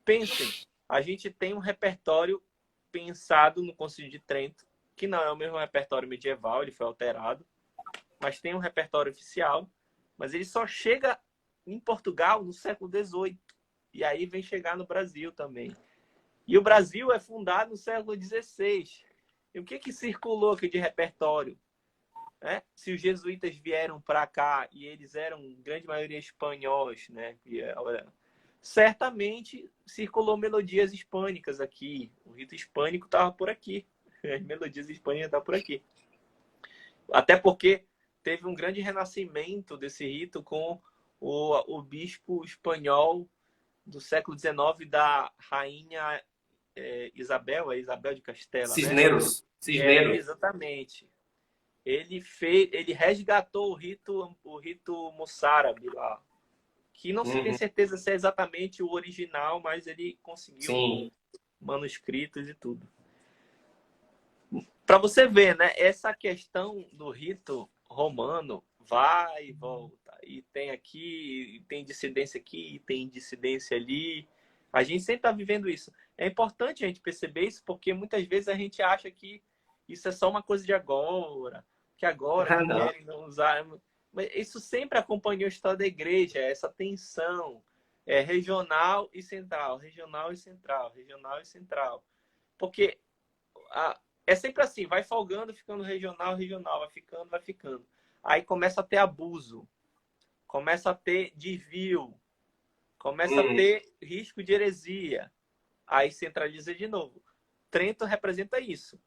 Pensem, a gente tem um repertório pensado no Concílio de Trento, que não é o mesmo repertório medieval, ele foi alterado, mas tem um repertório oficial, mas ele só chega em Portugal no século XVIII. E aí vem chegar no Brasil também. E o Brasil é fundado no século XVI. E o que circulou aqui de repertório? Se os jesuítas vieram para cá e eles eram, em grande maioria, espanhóis, né? Certamente circulou melodias hispânicas aqui. O rito hispânico estava por aqui. As melodias hispânicas estavam por aqui. Até porque teve um grande renascimento desse rito com o bispo espanhol do século XIX, da rainha Isabel, Isabel de Castela,
Cisneros.
né?
Cisneros.
Exatamente. Ele resgatou o rito moçárabe lá, que não se tem certeza se é exatamente o original, mas ele conseguiu manuscritos e tudo. Para você ver, né? Essa questão do rito romano vai e volta. E tem aqui, tem dissidência aqui, tem dissidência ali. A gente sempre está vivendo isso. É importante a gente perceber isso, porque muitas vezes a gente acha que isso é só uma coisa de agora, que agora que querem não usar. Mas isso sempre acompanhou a história da igreja, essa tensão regional e central, regional e central, regional e central. Porque é sempre assim, vai folgando, ficando regional, regional, vai ficando, vai ficando. Aí começa a ter abuso, começa a ter desvio, começa a ter risco de heresia. Aí centraliza de novo. Trento representa isso.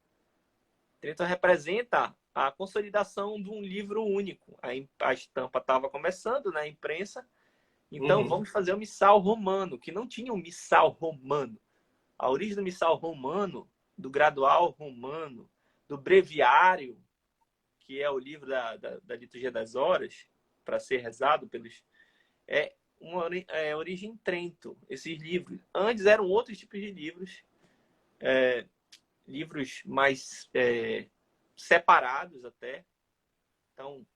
Trento representa a consolidação de um livro único. A estampa estava começando na imprensa, então vamos fazer o missal romano, que não tinha um missal romano. A origem do missal romano, do gradual romano, do breviário, que é o livro da liturgia das horas, para ser rezado pelos... É uma origem em Trento, esses livros. Antes eram outros tipos de livros, livros mais separados até. Então,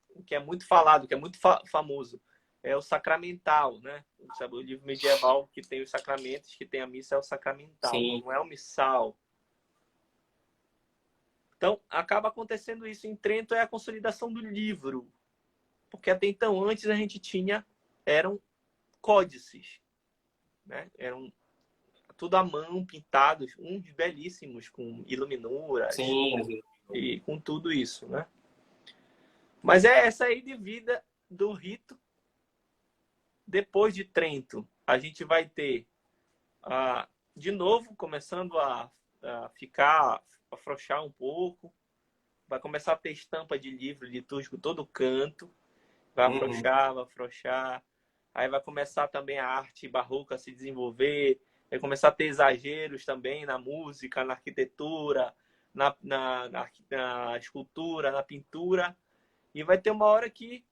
o que é muito falado, o que é muito famoso, é o sacramental, né? O livro medieval que tem os sacramentos, que tem a missa, é o sacramental, não é o missal. Então, acaba acontecendo isso. Em Trento é a consolidação do livro. Porque até então, antes a gente eram códices, né? Eram tudo à mão, pintados, uns belíssimos, com iluminuras e com tudo isso, né? Mas é essa aí de vida do rito. Depois de Trento, a gente vai ter, de novo, começando a afrouxar um pouco. Vai começar a ter estampa de livro litúrgico todo canto. Vai afrouxar, vai afrouxar. Aí vai começar também a arte barroca a se desenvolver. Vai começar a ter exageros também na música, na arquitetura, na escultura, na pintura. E vai ter uma hora que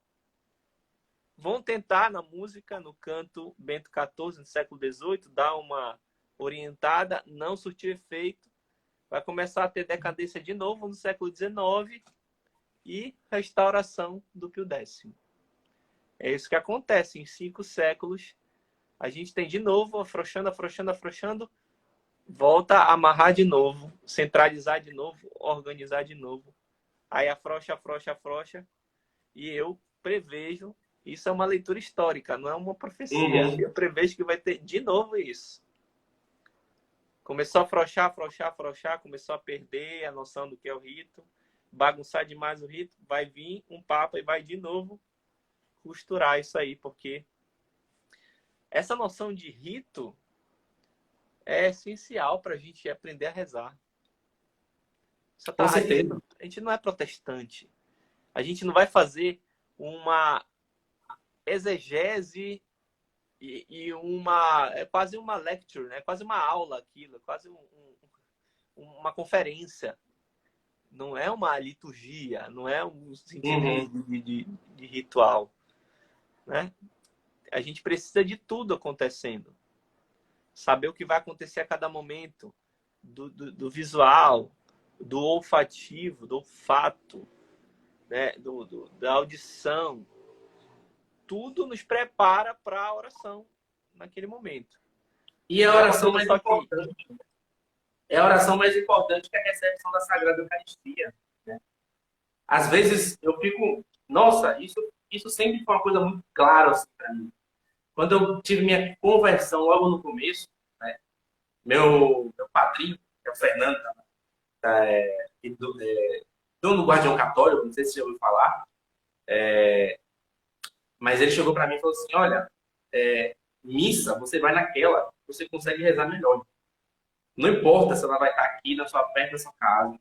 vão tentar na música, no canto Bento XIV, no século XVIII, dar uma orientada, não surtir efeito. Vai começar a ter decadência de novo no século XIX e restauração do Pio X. É isso que acontece em 5 séculos. A gente tem de novo, afrouxando, afrouxando, afrouxando, volta a amarrar de novo, centralizar de novo, organizar de novo. Aí afrouxa, afrouxa, afrouxa. E eu prevejo, isso é uma leitura histórica, não é uma profecia. Eu prevejo que vai ter de novo isso. Começou a afrouxar, afrouxar, afrouxar, começou a perder a noção do que é o rito, bagunçar demais o rito, vai vir um papa e vai de novo costurar isso aí, porque essa noção de rito é essencial para a gente aprender a rezar.
Com certeza.
A gente não é protestante. A gente não vai fazer uma exegese e é quase uma lecture, né? Quase uma aula aquilo, é quase uma conferência. Não é uma liturgia, não é um sentido de ritual, né? A gente precisa de tudo acontecendo. Saber o que vai acontecer a cada momento, do visual, do olfativo, do olfato, né? Da audição, tudo nos prepara para a oração naquele momento.
E a
Não é uma
oração
coisa
mais
só que
importante. É a oração mais importante que a recepção da Sagrada Eucaristia. Né? Às vezes eu fico, nossa, isso sempre foi uma coisa muito clara assim, para mim. Quando eu tive minha conversão logo no começo, né, meu padrinho, que é o Fernando, dono do Guardião Católico, não sei se você já ouviu falar, mas ele chegou para mim e falou assim: olha, missa, você vai naquela, você consegue rezar melhor. Não importa se ela vai estar aqui perto da sua casa,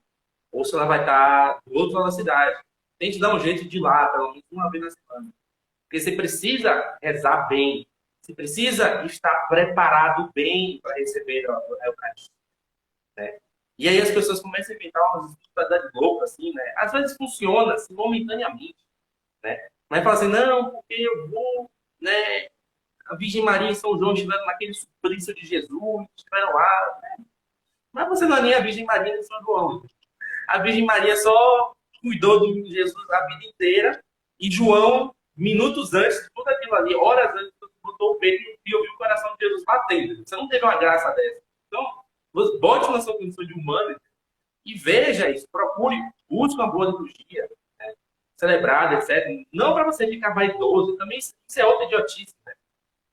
ou se ela vai estar do outro lado da cidade. Tente dar um jeito de ir lá, pelo menos uma vez na semana. Porque você precisa rezar bem. Você precisa estar preparado bem para receber a Eucaristia. Né? E aí as pessoas começam a inventar umas espiritualidades loucas, assim, né? Às vezes funciona, assim, momentaneamente, né? Mas fala assim, não, porque eu vou, né? A Virgem Maria e São João estiveram naquele suplício de Jesus, estiveram lá, né? Mas você não é nem a Virgem Maria nem São João. A Virgem Maria só cuidou de Jesus a vida inteira e João, minutos antes de tudo aquilo ali, horas antes, botou o peito e ouviu o coração de Jesus batendo. Você não teve uma graça dessa. Então, bote na sua condição de humano e veja isso. Procure, busque uma boa liturgia, né? Celebrada, etc. Não para você ficar vaidoso. Também isso é outra idiotice. Né?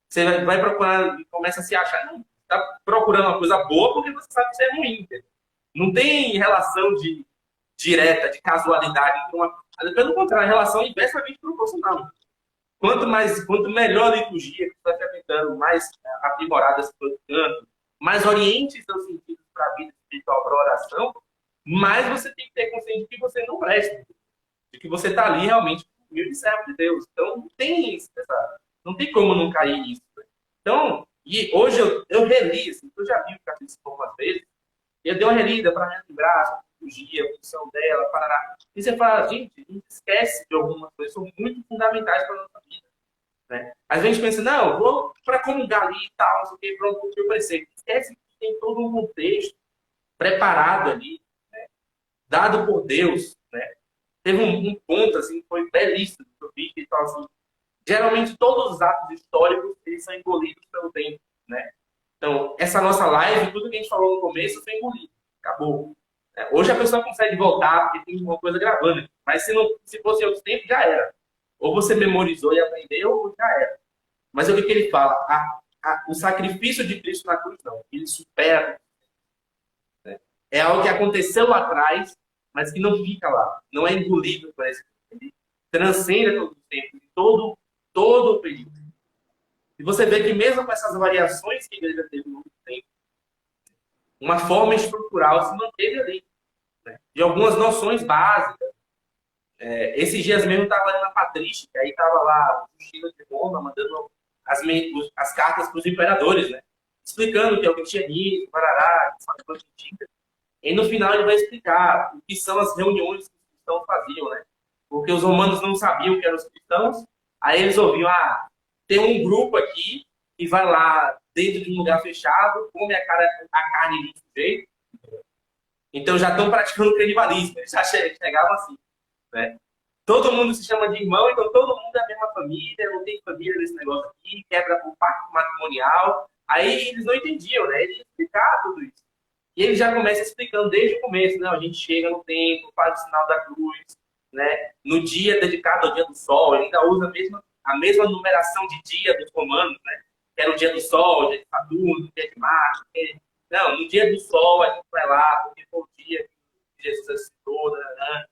Você vai procurar e começa a se achar. Não, está procurando uma coisa boa porque você sabe que isso é ruim. Não tem relação direta, de casualidade. Pelo contrário, a relação é inversamente proporcional. Quanto melhor a liturgia que você está frequentando, mais aprimorada se for canto, mais oriente seus sentidos para a vida espiritual, para a oração, mais você tem que ter consciência de que você não presta, de que você está ali realmente como humilde servo de Deus. Então, não tem como não cair nisso. Né? Então, e hoje eu reli, assim, eu já vi o capítulo algumas vezes, e eu dei uma relida para relembrar a liturgia, a função dela, parará. E você fala, gente, a gente esquece de algumas coisas que são muito fundamentais para a nossa vida. Né? Às vezes a gente pensa, não, eu vou para comungar ali e tal, não sei o que, pronto, o que eu pensei. Esquece que tem todo um contexto preparado ali, né? Dado por Deus. Né? Teve um ponto, assim, que foi belíssimo, que eu vi, que fala assim, geralmente todos os atos históricos, eles são engolidos pelo tempo, né? Então, essa nossa live, tudo que a gente falou no começo, foi engolido. Acabou. Hoje a pessoa consegue voltar, porque tem uma coisa gravando. Mas se fosse outro tempo, já era. Ou você memorizou e aprendeu, ou já era. Mas o que ele fala? O sacrifício de Cristo na cruz, não. Ele supera. Né? É algo que aconteceu lá atrás, mas que não fica lá. Não é engolido por esse tempo. Ele transcende todo o tempo, todo o período. E você vê que mesmo com essas variações que a igreja teve no tempo, uma forma estrutural se manteve ali. Né? De algumas noções básicas. Esses dias mesmo estava na Patrística, aí estava lá o Chile de Roma mandando as cartas para os imperadores, né? Explicando o que é o cristianismo, parará, e no final ele vai explicar o que são as reuniões que os cristãos faziam, né? Porque os romanos não sabiam que eram os cristãos, aí eles ouviam, tem um grupo aqui que vai lá dentro de um lugar fechado, come a carne de sujeito, então já estão praticando canibalismo, eles já chegavam assim. Né? Todo mundo se chama de irmão, então todo mundo é a mesma família, não tem família nesse negócio aqui, quebra o pacto matrimonial. Aí eles não entendiam, né? Ele ia explicar tudo isso. E ele já começa explicando desde o começo, né? A gente chega no templo, faz o sinal da cruz, né? No dia dedicado ao dia do sol, ele ainda usa a mesma numeração de dia dos romanos, né? Que era o dia do sol, o dia de Saturno, o dia de Marte. Não, no dia do sol a gente vai lá, porque foi o dia que Jesus ressuscitou, né?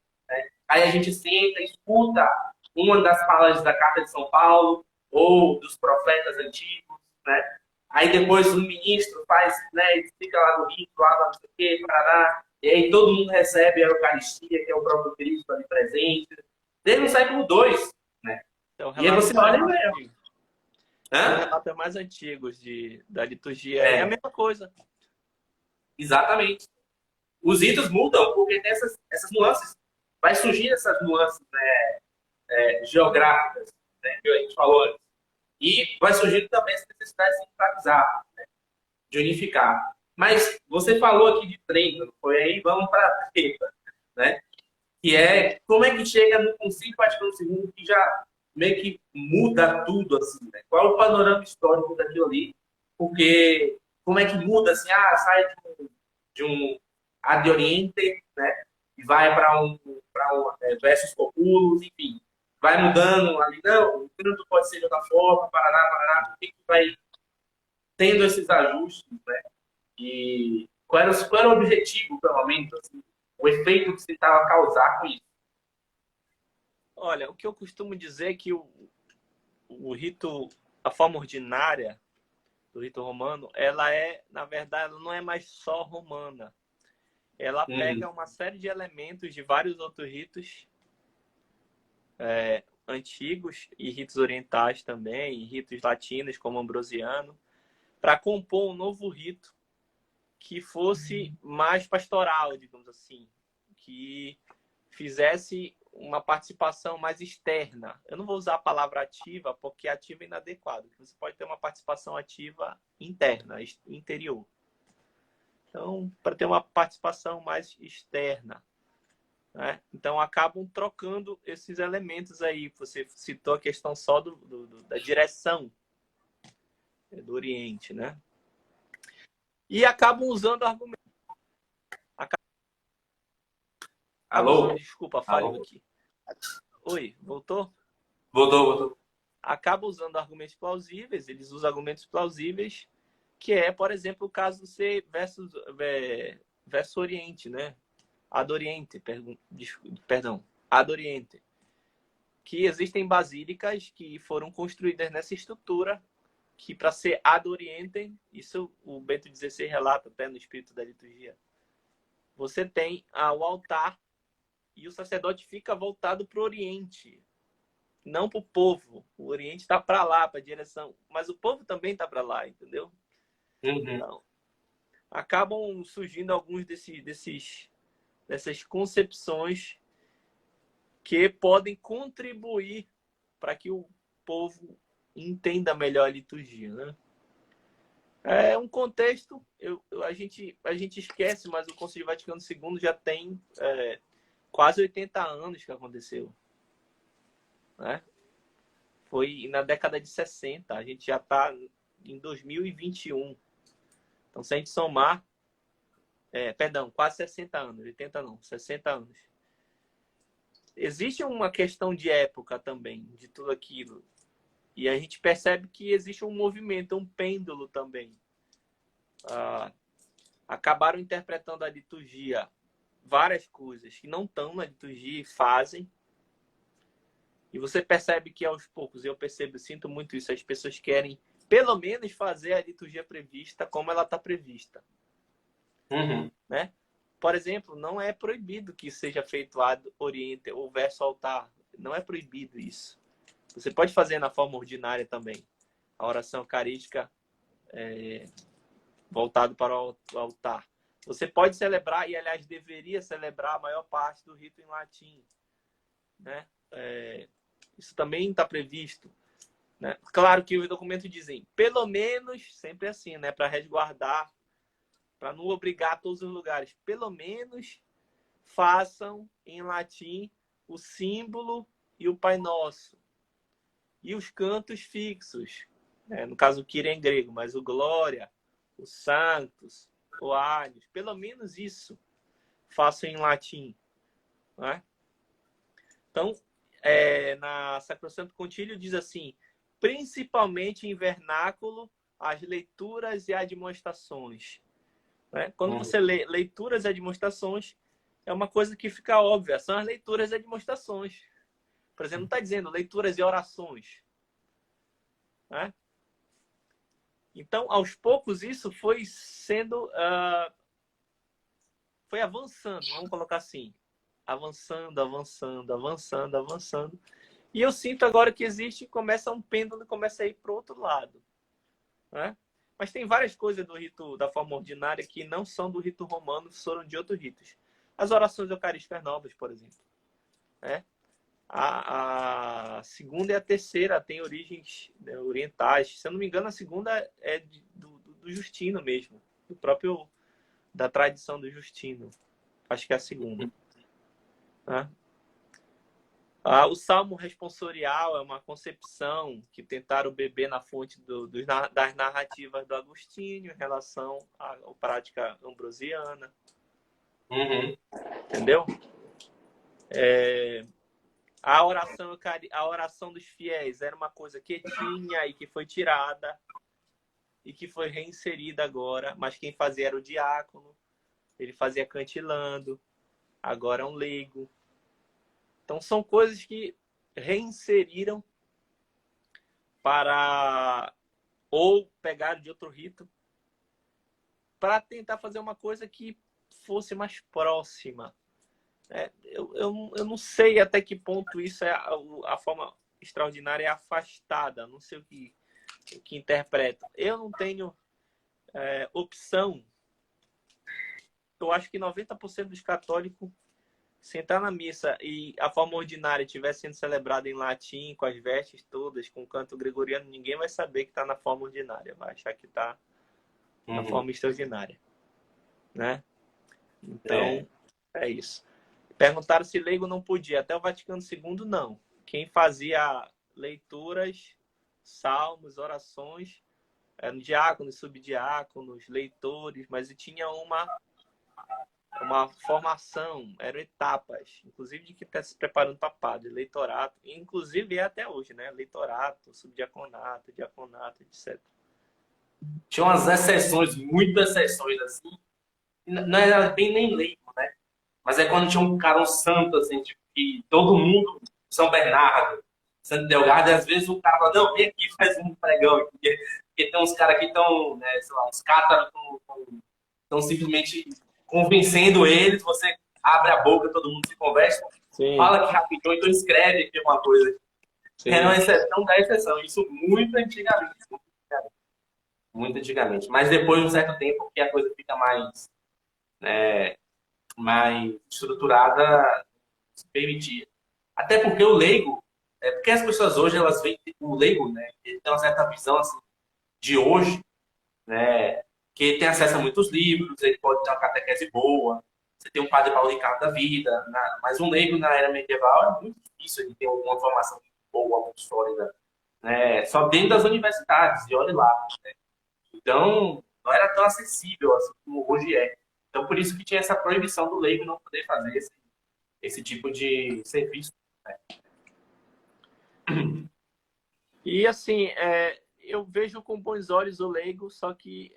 Aí a gente senta, escuta uma das palavras da Carta de São Paulo ou dos profetas antigos, né? Aí depois o ministro faz, né? Ele fica lá no rito, lá não sei o quê, parará, e aí todo mundo recebe a Eucaristia, que é o próprio Cristo ali presente. Desde o século II, né?
Então,
e aí você olha e
vê. São relatos mais antigos da liturgia. É a mesma coisa.
Exatamente. Os ritos mudam porque tem essas nuances. Vai surgir essas nuances, né, geográficas, né, que a gente falou antes. E vai surgir também essa necessidade de enfatizar, né, de unificar. Mas você falou aqui de Trento, não foi aí? Vamos para Trento, né? Que é como é que chega no Concílio Vaticano II que já meio que muda tudo, assim, né? Qual é o panorama histórico daquilo ali? Porque como é que muda, assim, sai de um Ad Oriente, né? E vai para um Versus Populus, enfim. Vai mudando ali, não, o canto pode ser de outra forma, parará, parará, por que vai tendo esses ajustes, né? E qual era o objetivo, pelo menos, assim, o efeito que você estava a causar com isso?
Olha, o que eu costumo dizer é que o rito, a forma ordinária do rito romano, ela é, na verdade, ela não é mais só romana. Ela pega uma série de elementos de vários outros ritos antigos e ritos orientais também, e ritos latinos como ambrosiano, para compor um novo rito que fosse mais pastoral, digamos assim, que fizesse uma participação mais externa. Eu não vou usar a palavra ativa, porque ativa é inadequado. Você pode ter uma participação ativa interna, interior. Então, para ter uma participação mais externa, né? Então, acabam trocando esses elementos aí. Você citou a questão só da direção do Oriente, né? E acabam usando argumentos.
Alô?
Desculpa, falhou
Alô?
aqui. Oi, voltou?
Voltou.
Acaba usando argumentos plausíveis, eles usam argumentos plausíveis, que é, por exemplo, o caso do ser versus Oriente, né? Ad Oriente, perdão, Ad Oriente. Que existem basílicas que foram construídas nessa estrutura, que para ser Ad Orientem, isso o Bento XVI relata até no Espírito da Liturgia, você tem o altar e o sacerdote fica voltado para o Oriente, não para o povo. O Oriente está para lá, para a direção, mas o povo também está para lá, entendeu? Então, acabam surgindo alguns dessas concepções que podem contribuir para que o povo entenda melhor a liturgia, né? É um contexto, a gente esquece, mas o Concílio Vaticano II já tem quase 80 anos que aconteceu, né? Foi na década de 60, a gente já está em 2021. Então, se a gente somar, quase 60 anos, 80 não, 60 anos. Existe uma questão de época também, de tudo aquilo. E a gente percebe que existe um movimento, um pêndulo também. Acabaram interpretando a liturgia várias coisas que não estão na liturgia e fazem. E você percebe que aos poucos, eu sinto muito isso, as pessoas querem pelo menos fazer a liturgia prevista como ela está prevista. Né? Por exemplo, não é proibido que seja feito ad oriente ou verso altar. Não é proibido isso. Você pode fazer na forma ordinária também. A oração eucarística voltado para o altar. Você pode celebrar, e aliás deveria celebrar a maior parte do rito em latim, né? Isso também está previsto, né? Claro que os documentos dizem, pelo menos, sempre assim, né? Para resguardar, para não obrigar a todos os lugares, pelo menos façam em latim o símbolo e o Pai Nosso. E os cantos fixos, né? No caso o Kyrie em grego, mas o Glória, o Santos, o Agnus, pelo menos isso façam em latim, né? Então, na Sacrosanto Concílio diz assim, principalmente em vernáculo, as leituras e admoestações. Né? Quando você lê leituras e admoestações, é uma coisa que fica óbvia, são as leituras e admoestações. Por exemplo, não está dizendo leituras e orações. Né? Então, aos poucos, isso foi sendo... foi avançando, vamos colocar assim. Avançando. E eu sinto agora que começa um pêndulo, começa a ir para o outro lado. Né? Mas tem várias coisas do rito, da forma ordinária, que não são do rito romano, foram de outros ritos. As orações eucarísticas novas, por exemplo. Né? A segunda e a terceira têm origens, né, orientais. Se eu não me engano, a segunda é do Justino mesmo, da tradição do Justino. Acho que é a segunda. Né? O Salmo responsorial é uma concepção que tentaram beber na fonte das narrativas do Agostinho em relação à prática ambrosiana.
Uhum.
Entendeu? A oração dos fiéis era uma coisa que tinha e que foi tirada e que foi reinserida agora, mas quem fazia era o diácono, ele fazia cantilando, agora é um leigo. Então são coisas que reinseriram ou pegaram de outro rito para tentar fazer uma coisa que fosse mais próxima. Eu não sei até que ponto isso é a forma extraordinária é afastada, não sei o que interpreto. Eu não tenho opção. Eu acho que 90% dos católicos, se entrar na missa e a forma ordinária estiver sendo celebrada em latim, com as vestes todas, com o canto gregoriano, ninguém vai saber que está na forma ordinária, vai achar que está na forma extraordinária. Né? Então, é isso. Perguntaram se leigo não podia. Até o Vaticano II, não. Quem fazia leituras, salmos, orações, eram diáconos, subdiáconos, leitores, mas tinha uma formação, eram etapas, inclusive de quem está se preparando para padre, leitorato, inclusive é até hoje, né? Leitorato, subdiaconato, diaconato, etc.
Tinha umas exceções, muitas exceções, assim. Não era bem nem leigo, né? Mas é quando tinha um cara, um santo, assim, tipo, que todo mundo, São Bernardo, Santo Delgado, e às vezes o cara fala, não, vem aqui, faz um pregão, porque tem uns caras que estão, né, sei lá, uns cátaros estão simplesmente convencendo eles, você abre a boca, todo mundo se conversa,
Sim.
fala que rapidinho, então escreve aqui uma coisa.
Sim.
É uma exceção da exceção, isso muito antigamente. Muito antigamente. Mas depois de um certo tempo que a coisa fica mais, né, mais estruturada, se permitia. Até porque o leigo, porque as pessoas hoje, elas veem o leigo, né, ele tem uma certa visão assim, de hoje, né, que ele tem acesso a muitos livros, ele pode ter uma catequese boa, você tem um padre Paulo Ricardo da vida, mas um leigo na era medieval é muito difícil ele ter uma formação boa, muito sólida, né, só dentro das universidades, e olha lá, né. Então, não era tão acessível assim como hoje é. Então, por isso que tinha essa proibição do leigo não poder fazer esse tipo de serviço. Né?
E, assim, eu vejo com bons olhos o leigo, só que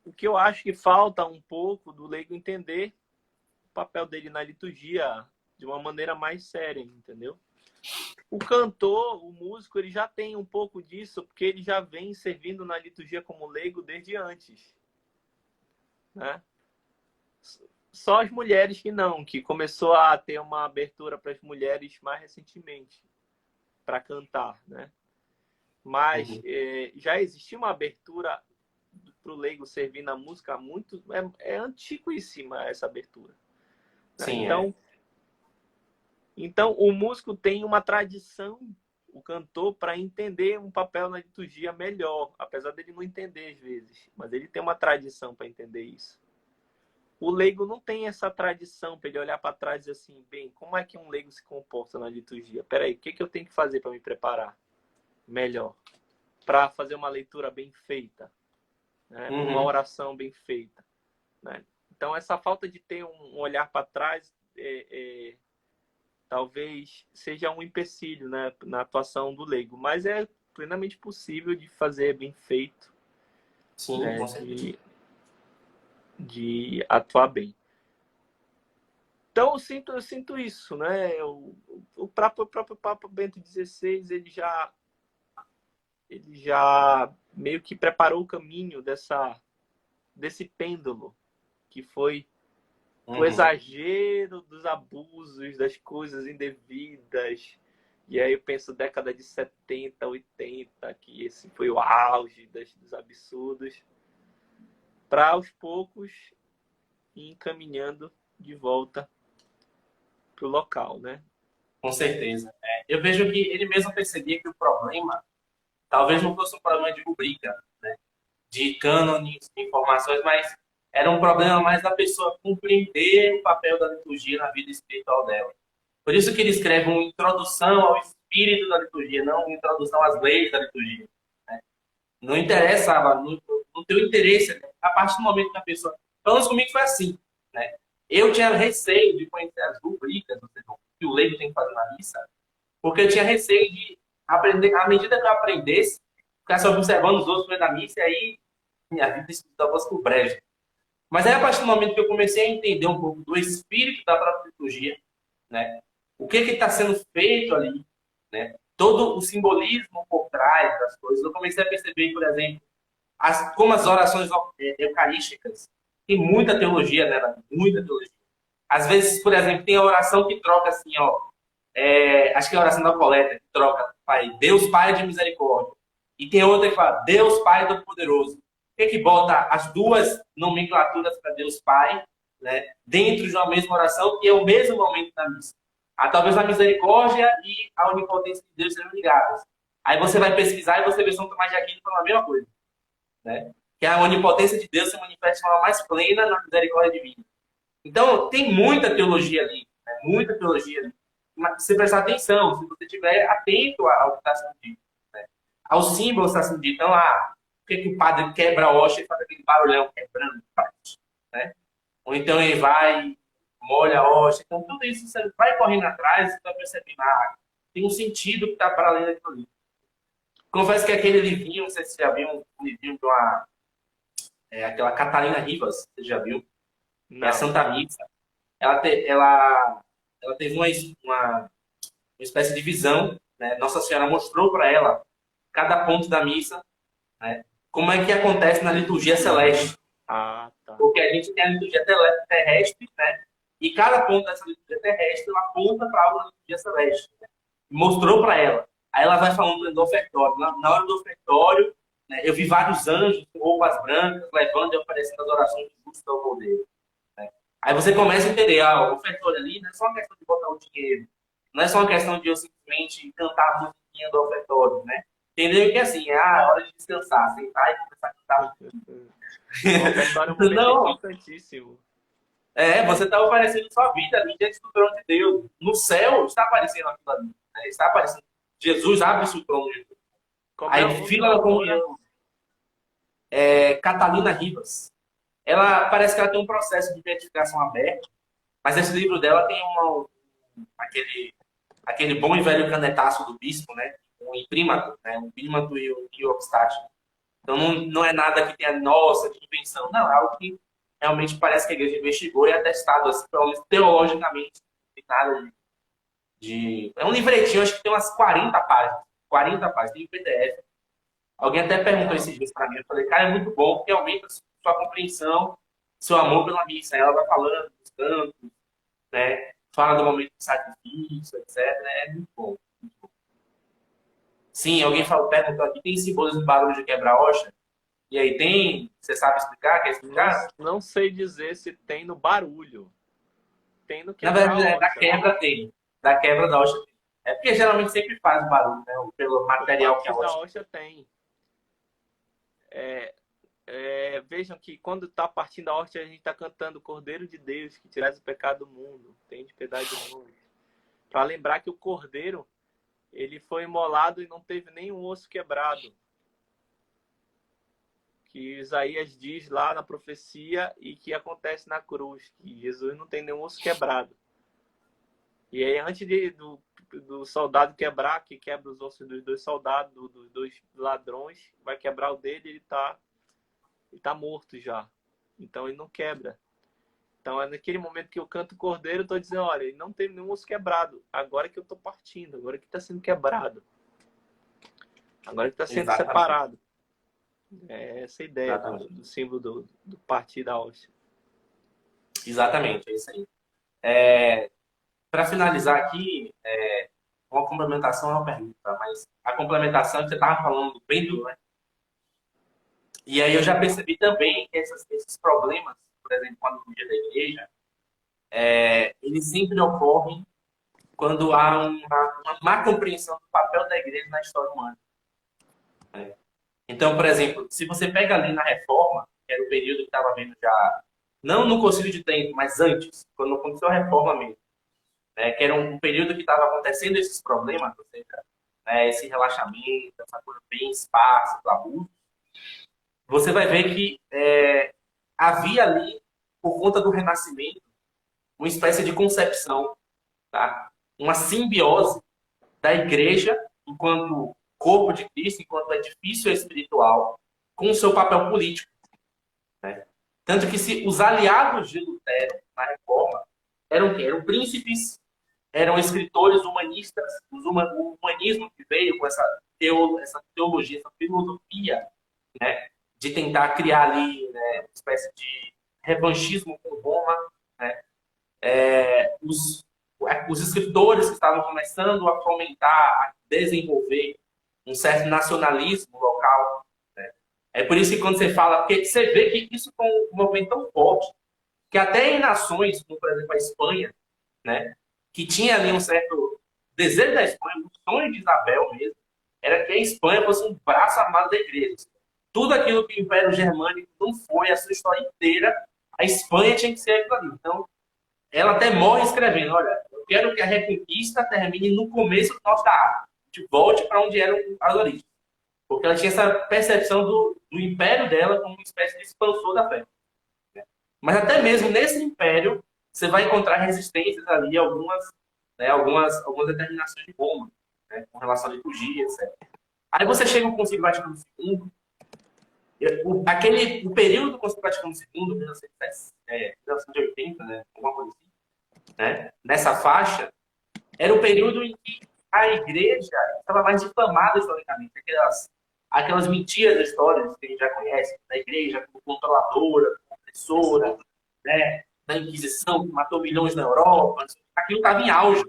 o que eu acho que falta um pouco do leigo entender o papel dele na liturgia de uma maneira mais séria, entendeu? O cantor, o músico, ele já tem um pouco disso, porque ele já vem servindo na liturgia como leigo desde antes. Né? Só as mulheres que não, que começou a ter uma abertura para as mulheres mais recentemente, para cantar. Né? Mas já existia uma abertura para o leigo servir na música há muito... É antiquíssima essa abertura. Né?
Sim,
Então, o músico tem uma tradição, o cantor, para entender um papel na liturgia melhor, apesar dele não entender às vezes, mas ele tem uma tradição para entender isso. O leigo não tem essa tradição para ele olhar para trás e dizer assim, bem, como é que um leigo se comporta na liturgia? Peraí, o que eu tenho que fazer para me preparar melhor? Para fazer uma leitura bem feita, né? Uma oração bem feita. Né? Então, essa falta de ter um olhar para trás talvez seja um empecilho, né, na atuação do leigo, mas é plenamente possível de fazer bem feito.
Sim,
né,
com certeza.
de atuar bem. Então eu sinto isso, né? O próprio Papa Bento XVI, ele já meio que preparou o caminho desse pêndulo que foi o exagero dos abusos, das coisas indevidas. E aí eu penso década de 70, 80, que esse foi o auge dos absurdos, para aos poucos ir encaminhando de volta para o local, né?
Com certeza. Eu vejo que ele mesmo percebia que o problema talvez não fosse um problema de rubrica, né? de cânones, de informações, mas era um problema mais da pessoa compreender o papel da liturgia na vida espiritual dela. Por isso que ele escreve uma introdução ao espírito da liturgia, não uma introdução às leis da liturgia. Né? Não interessava, no teu interesse, né? A partir do momento que a pessoa... Pelo menos comigo foi assim. Né? Eu tinha receio de conhecer as rubricas, ou seja, o que o leigo tem que fazer na missa, porque eu tinha receio de aprender, à medida que eu aprendesse, ficasse observando os outros da missa, e aí minha vida estudava por brejo. Mas aí, a partir do momento que eu comecei a entender um pouco do espírito da própria liturgia, né? O que está sendo feito ali, né? Todo o simbolismo por trás das coisas, eu comecei a perceber, por exemplo, como as orações eucarísticas tem muita teologia, né? Muita teologia. Às vezes, por exemplo, tem a oração que troca assim, ó, acho que é a oração da coleta, que troca Pai, Deus Pai de misericórdia. E tem outra que fala Deus Pai do poderoso. Por que bota as duas nomenclaturas para Deus Pai, né, dentro de uma mesma oração, que é o mesmo momento da missa? Talvez a misericórdia e a onipotência de Deus sejam ligadas. Aí você vai pesquisar e você vê São Tomás de Aquino falando a mesma coisa. Né? Que a onipotência de Deus se manifesta de forma mais plena na misericórdia divina. Então, tem muita teologia ali. Né? Muita teologia ali. Mas se você prestar atenção, se você estiver atento ao que está sendo dito. Né? Aos símbolos que está sendo dito. Então, por que o padre quebra a hóstia e faz aquele barulhão quebrando? Né? Ou então ele vai, molha a hóstia. Então, tudo isso você vai correndo atrás e você vai percebendo, tem um sentido que está para além daquilo ali. Confesso que aquele livrinho, não sei se você já viu, um livrinho de aquela Catalina Rivas, você já viu?
Não.
É a Santa Missa. Ela teve uma espécie de visão, né? Nossa Senhora mostrou para ela cada ponto da missa, né? Como é que acontece na liturgia celeste.
Tá.
Porque a gente tem a liturgia terrestre, né? E cada ponto dessa liturgia terrestre ela aponta para algo na liturgia celeste. Né? Mostrou para ela. Aí ela vai falando do ofertório. Na hora do ofertório, né, eu vi vários anjos com roupas brancas levando e oferecendo as orações de justo ao poder. Né? Aí você começa a entender, o ofertório ali não é só uma questão de botar o dinheiro. Não é só uma questão de eu simplesmente cantar a musiquinha do ofertório, né? Entendeu? Que assim, é a hora de descansar, sentar e começar a cantar.
O ofertório é um momento importantíssimo.
Você está oferecendo sua vida ali diante do trono de Deus. No céu está aparecendo aquilo ali. Né? Está aparecendo. Jesus abre o trono de Deus. Aí, fila da comunhão. Catalina Rivas. Ela parece que ela tem um processo de beatificação aberto, mas esse livro dela tem aquele bom e velho canetaço do bispo, né? O imprímato, né? O imprímato e o obstáculo. Então não é nada que tenha de invenção. Não, é algo que realmente parece que a igreja investigou e é testado, assim, pelo menos teologicamente. Não tem nada é um livretinho, acho que tem umas 40 páginas. 40 páginas, tem PDF. Alguém até perguntou esses dias para mim. Eu falei, cara, é muito bom, porque aumenta a sua compreensão, seu amor pela missa. Ela vai falando dos cantos, né? Fala do momento de sacrifício, etc. É muito bom. Muito bom. Sim, alguém perguntou aqui, tem simbolismo de barulho de quebra-hóstia? E aí tem? Você sabe explicar? Quer explicar?
Não sei dizer se tem no barulho. Tem no
Na verdade, da quebra tem. Da quebra da hóstia tem. É porque geralmente sempre faz barulho, né? Pelo material que a hóstia.
Da hóstia tem. Vejam que quando está partindo a hóstia, a gente está cantando o Cordeiro de Deus, que tirais o pecado do mundo, tem de piedade do mundo. Para lembrar que o Cordeiro, ele foi imolado e não teve nenhum osso quebrado. Que Isaías diz lá na profecia e que acontece na cruz, que Jesus não tem nenhum osso quebrado. E aí, antes do soldado quebrar, que quebra os ossos dos dois soldados, dos dois ladrões, vai quebrar o dele, ele tá morto já. Então ele não quebra. Então é naquele momento que eu canto o Cordeiro, eu estou dizendo, olha, ele não tem nenhum osso quebrado. Agora que eu estou partindo, agora que está sendo quebrado. Agora que está sendo separado. É essa a ideia do símbolo do partir da hóstia.
Exatamente, é isso aí. Para finalizar aqui, uma complementação é uma pergunta, mas a complementação que você estava falando do pêndulo, né? E aí eu já percebi também que esses problemas, por exemplo, com a liturgia da igreja, eles sempre ocorrem quando há uma má compreensão do papel da igreja na história humana. Né? Então, por exemplo, se você pega ali na Reforma, que era o período que estava vendo já, não no Concílio de Trento, mas antes, quando aconteceu a Reforma mesmo, né, que era um período que estava acontecendo esses problemas, ou seja, né, esse relaxamento, essa coisa bem espaço, abuso, você vai ver que havia ali, por conta do Renascimento, uma espécie de concepção, tá? Uma simbiose da igreja enquanto corpo de Cristo, enquanto edifício espiritual, com o seu papel político. Né? Tanto que se os aliados de Lutero na Reforma eram quem? Eram príncipes, eram escritores humanistas, o humanismo que veio com essa teologia, essa filosofia, né, de tentar criar ali, né, uma espécie de revanchismo com Roma, né, os escritores que estavam começando a fomentar, a desenvolver um certo nacionalismo local. Né? É por isso que quando você fala, porque você vê que isso foi um movimento tão forte, que até em nações, como por exemplo a Espanha, né, que tinha ali um certo desejo da Espanha, um sonho de Isabel mesmo, era que a Espanha fosse um braço armado da igreja. Tudo aquilo que o Império Germânico não foi, a sua história inteira, a Espanha tinha que ser aquilo ali. Então, ela até morre escrevendo, olha, eu quero que a Reconquista termine no começo do nosso arte, de volte para onde eram as origens. Porque ela tinha essa percepção do império dela como uma espécie de expansor da fé. Mas até mesmo nesse império, você vai encontrar resistências ali, algumas determinações de Roma, né, com relação à liturgia, etc. Aí você chega ao Concílio Vaticano II, o período do Concílio Vaticano II, 1980, né, alguma coisa assim, né, nessa faixa, era o período em que a igreja estava mais difamada historicamente. Aquelas mentiras históricas que a gente já conhece, da igreja como controladora, como opressora, né, da Inquisição, que matou milhões na Europa. Aquilo estava em auge.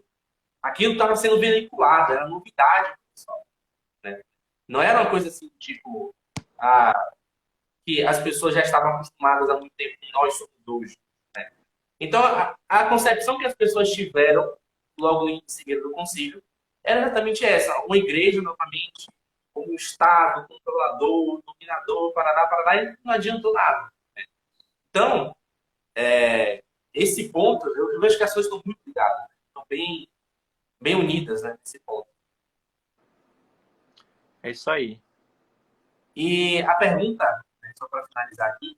Aquilo estava sendo veiculado, era novidade para o pessoal. Né? Não era uma coisa assim, tipo, que as pessoas já estavam acostumadas há muito tempo e nós somos hoje. Né? Então, a concepção que as pessoas tiveram logo em seguida do concílio era exatamente essa: uma igreja, novamente, como um Estado, controlador, dominador, parará, parará, e não adiantou nada. Então, esse ponto, eu vejo que as coisas estão muito ligadas, né? Estão bem unidas, né, nesse ponto.
É isso aí.
E a pergunta, né, só para finalizar aqui,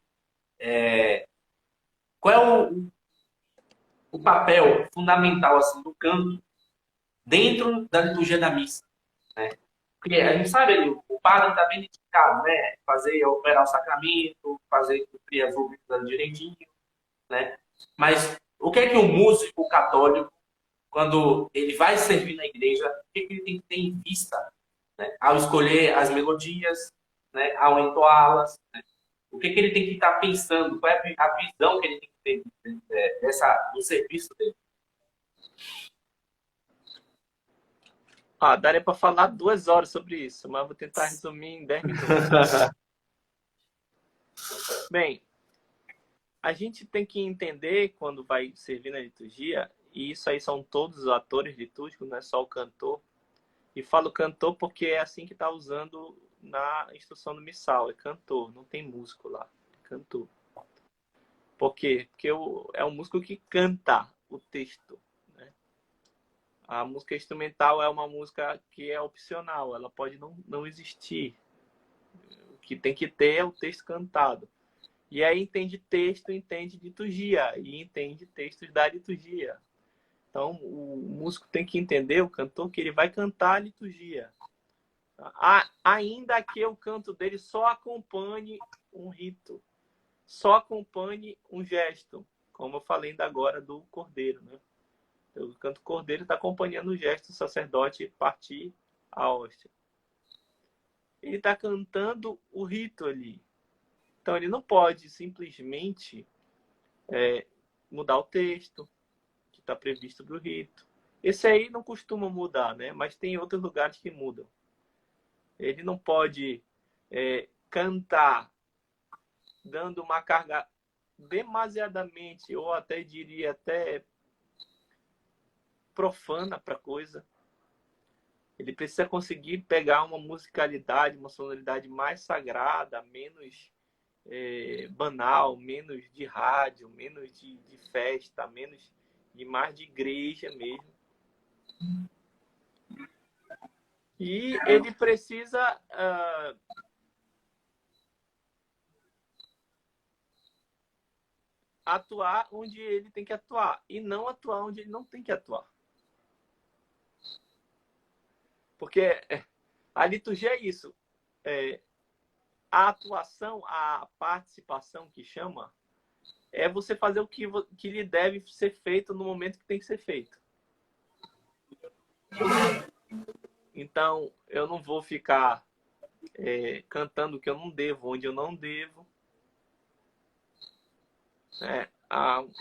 qual é o papel fundamental assim, do canto dentro da liturgia da missa? Né? Porque a gente sabe ali, o padre está bem identificado, né? Operar o sacramento, fazer cumprir as obrigações direitinho, né? Mas o que é que o músico católico, quando ele vai servir na igreja, o que é que ele tem que ter em vista, né? Ao escolher as melodias, né? Ao entoá-las, né? O que é que ele tem que estar pensando? Qual é a visão que ele tem que ter do serviço dele?
Daria para falar 2 horas sobre isso, mas vou tentar resumir em 10 minutos. Bem, a gente tem que entender quando vai servir na liturgia, e isso aí são todos os atores litúrgicos, não é só o cantor. E falo cantor porque é assim que está usando na instrução do missal, é cantor, não tem músico lá, é cantor. Por quê? Porque é um músico que canta o texto. Né? A música instrumental é uma música que é opcional, ela pode não existir. O que tem que ter é o texto cantado. E aí entende texto, entende liturgia, e entende textos da liturgia. Então, o músico tem que entender, o cantor, que ele vai cantar a liturgia. Ainda que o canto dele só acompanhe um rito, só acompanhe um gesto, como eu falei ainda agora do cordeiro. Né? O canto cordeiro está acompanhando o gesto do sacerdote partir a hóstia. Ele está cantando o rito ali. Então, ele não pode simplesmente mudar o texto que está previsto para o rito. Esse aí não costuma mudar, né? Mas tem outros lugares que mudam. Ele não pode cantar dando uma carga demasiadamente, ou até diria até profana para a coisa. Ele precisa conseguir pegar uma musicalidade, uma sonoridade mais sagrada, menos banal, menos de rádio, menos de festa, menos de mais de igreja mesmo. E ele precisa atuar onde ele tem que atuar e não atuar onde ele não tem que atuar. Porque a liturgia é isso. A atuação, a participação que chama, é você fazer o que lhe deve ser feito no momento que tem que ser feito. Então, eu não vou ficar cantando o que eu não devo, onde eu não devo.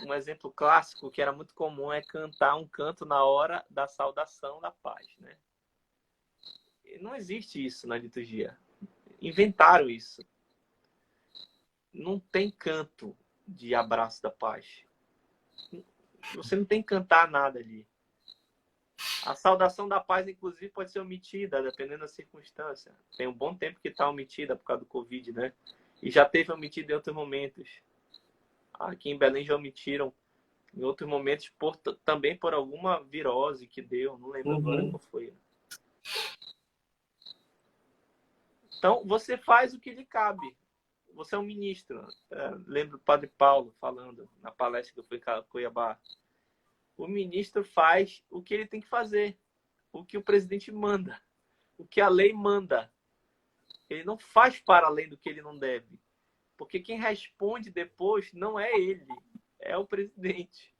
Um exemplo clássico que era muito comum é cantar um canto na hora da saudação da paz, né? Não existe isso na liturgia. Inventaram isso. Não tem canto de abraço da paz. Você não tem que cantar nada ali. A saudação da paz, inclusive, pode ser omitida, dependendo da circunstância. Tem um bom tempo que está omitida por causa do Covid, né? E já teve omitida em outros momentos. Aqui em Belém já omitiram em outros momentos, também por alguma virose que deu. Não lembro agora qual foi. Então, você faz o que lhe cabe. Você é um ministro. Lembro do Padre Paulo falando na palestra que eu fui em Cuiabá. O ministro faz o que ele tem que fazer. O que o presidente manda. O que a lei manda. Ele não faz para além do que ele não deve. Porque quem responde depois não é ele. É o presidente.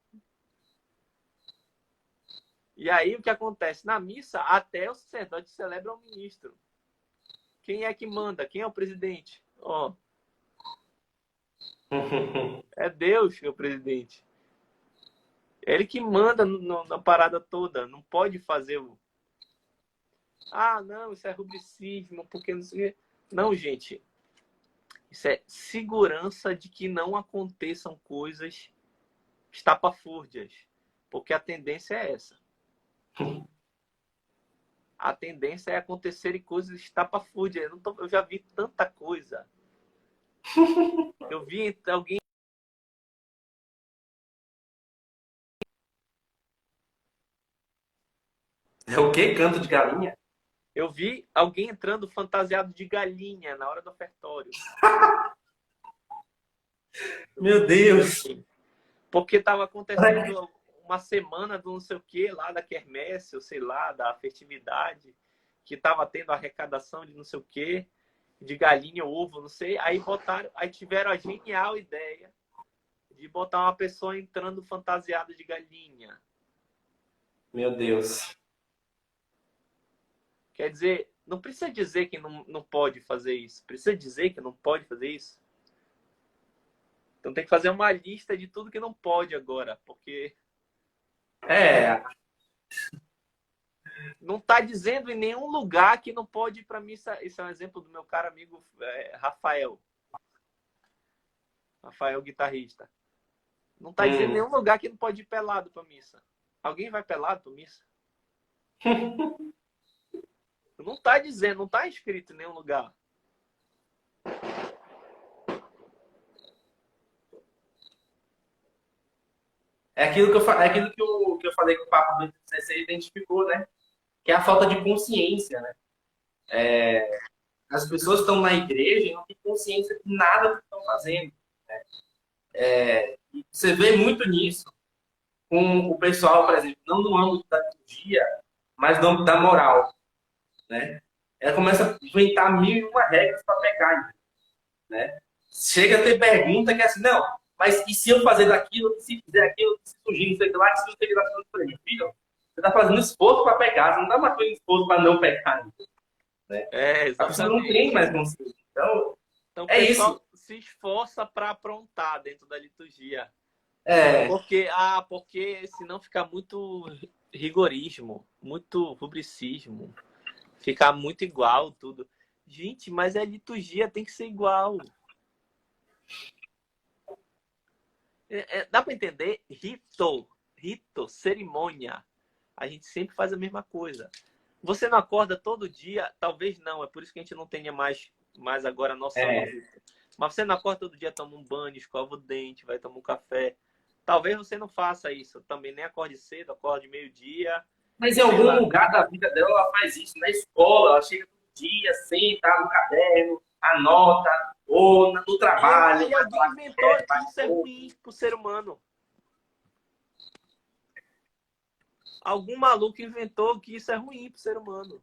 E aí o que acontece? Na missa, até o sacerdote celebra o ministro. Quem é que manda? Quem é o presidente? É Deus que é o presidente. É ele que manda na parada toda. Não pode fazer o... não, isso é rubricismo, porque não sei o quê. Não, gente. Isso é segurança de que não aconteçam coisas estapafúrdias. Porque a tendência é essa. A tendência é acontecerem coisas estapafúrdias. Eu já vi tanta coisa. Eu vi alguém...
É o quê? Canto de galinha?
Eu vi alguém entrando fantasiado de galinha na hora do ofertório.
Meu Deus!
Porque estava acontecendo uma semana do não sei o que lá da quermesse, ou sei lá, da festividade, que estava tendo arrecadação de não sei o que, de galinha ou ovo, não sei. Aí tiveram a genial ideia de botar uma pessoa entrando fantasiada de galinha.
Meu Deus.
Quer dizer, não precisa dizer que não pode fazer isso. Precisa dizer que não pode fazer isso. Então tem que fazer uma lista de tudo que não pode agora, porque não está dizendo em nenhum lugar que não pode ir para missa. Esse é um exemplo do meu caro amigo Rafael, guitarrista. Não está dizendo em nenhum lugar que não pode ir pelado para missa. Alguém vai pelado para missa? Não está dizendo, não está escrito em nenhum lugar.
É aquilo que eu falei que o Papa Bento XVI identificou, né? Que é a falta de consciência, né? As pessoas estão na igreja e não têm consciência de nada do que estão fazendo. Né? E você vê muito nisso com o pessoal, por exemplo, não no âmbito da liturgia, mas no âmbito da moral. Né? Ela começa a inventar 1001 regras para pecar. Né? Chega a ter pergunta que é assim, não, mas e se eu fazer daquilo, e se fizer aquilo, se surgir, não sei lá, se não sei lá, filho, você está fazendo esforço para pecar, você não está mais fazendo esforço para não pecar. Né? A pessoa não tem mais consciência. Então
o pessoal se esforça para aprontar dentro da liturgia. Porque senão fica muito rigorismo, muito rubricismo, fica muito igual tudo. Gente, mas a liturgia tem que ser igual. Dá para entender? Rito, cerimônia. A gente sempre faz a mesma coisa. Você não acorda todo dia? Talvez não, é por isso que a gente não tenha mais agora noção do rito. Mas você não acorda todo dia, toma um banho, escova o dente, vai tomar um café. Talvez você não faça isso. Também nem acorde cedo, acorde meio-dia.
Mas em algum lugar da vida dela, ela faz isso. Na escola, ela chega todo dia, senta no caderno, anota, ou no trabalho.
E alguém inventou que isso é ruim pro ser humano. Algum maluco inventou que isso é ruim pro ser humano.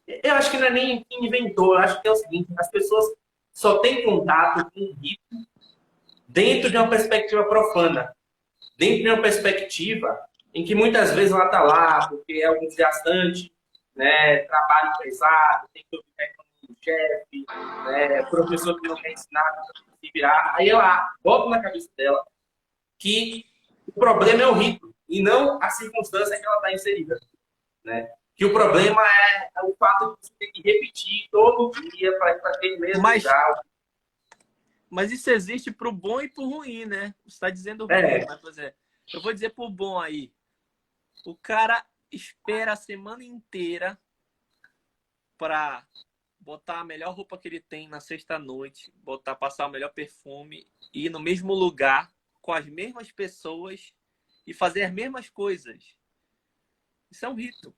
Eu acho que não é nem quem inventou. Eu acho que é o seguinte, as pessoas só têm contato com o rito dentro de uma perspectiva profana. Dentro de uma perspectiva em que muitas vezes ela está lá porque é algum desgastante, né, trabalho pesado, tem que ouvir com o chefe, né, professor que não quer ensinar a se virar. Aí ela bota na cabeça dela que o problema é o rito e não a circunstância que ela está inserida, né? Que o problema é o fato de você ter que repetir todo dia para ter o mesmo lugar.
Mas isso existe pro bom e pro ruim, né? Você está dizendo ruim, mas, por exemplo, eu vou dizer pro bom aí. O cara espera a semana inteira para botar a melhor roupa que ele tem na sexta-noite, passar o melhor perfume, ir no mesmo lugar, com as mesmas pessoas e fazer as mesmas coisas. Isso é um rito.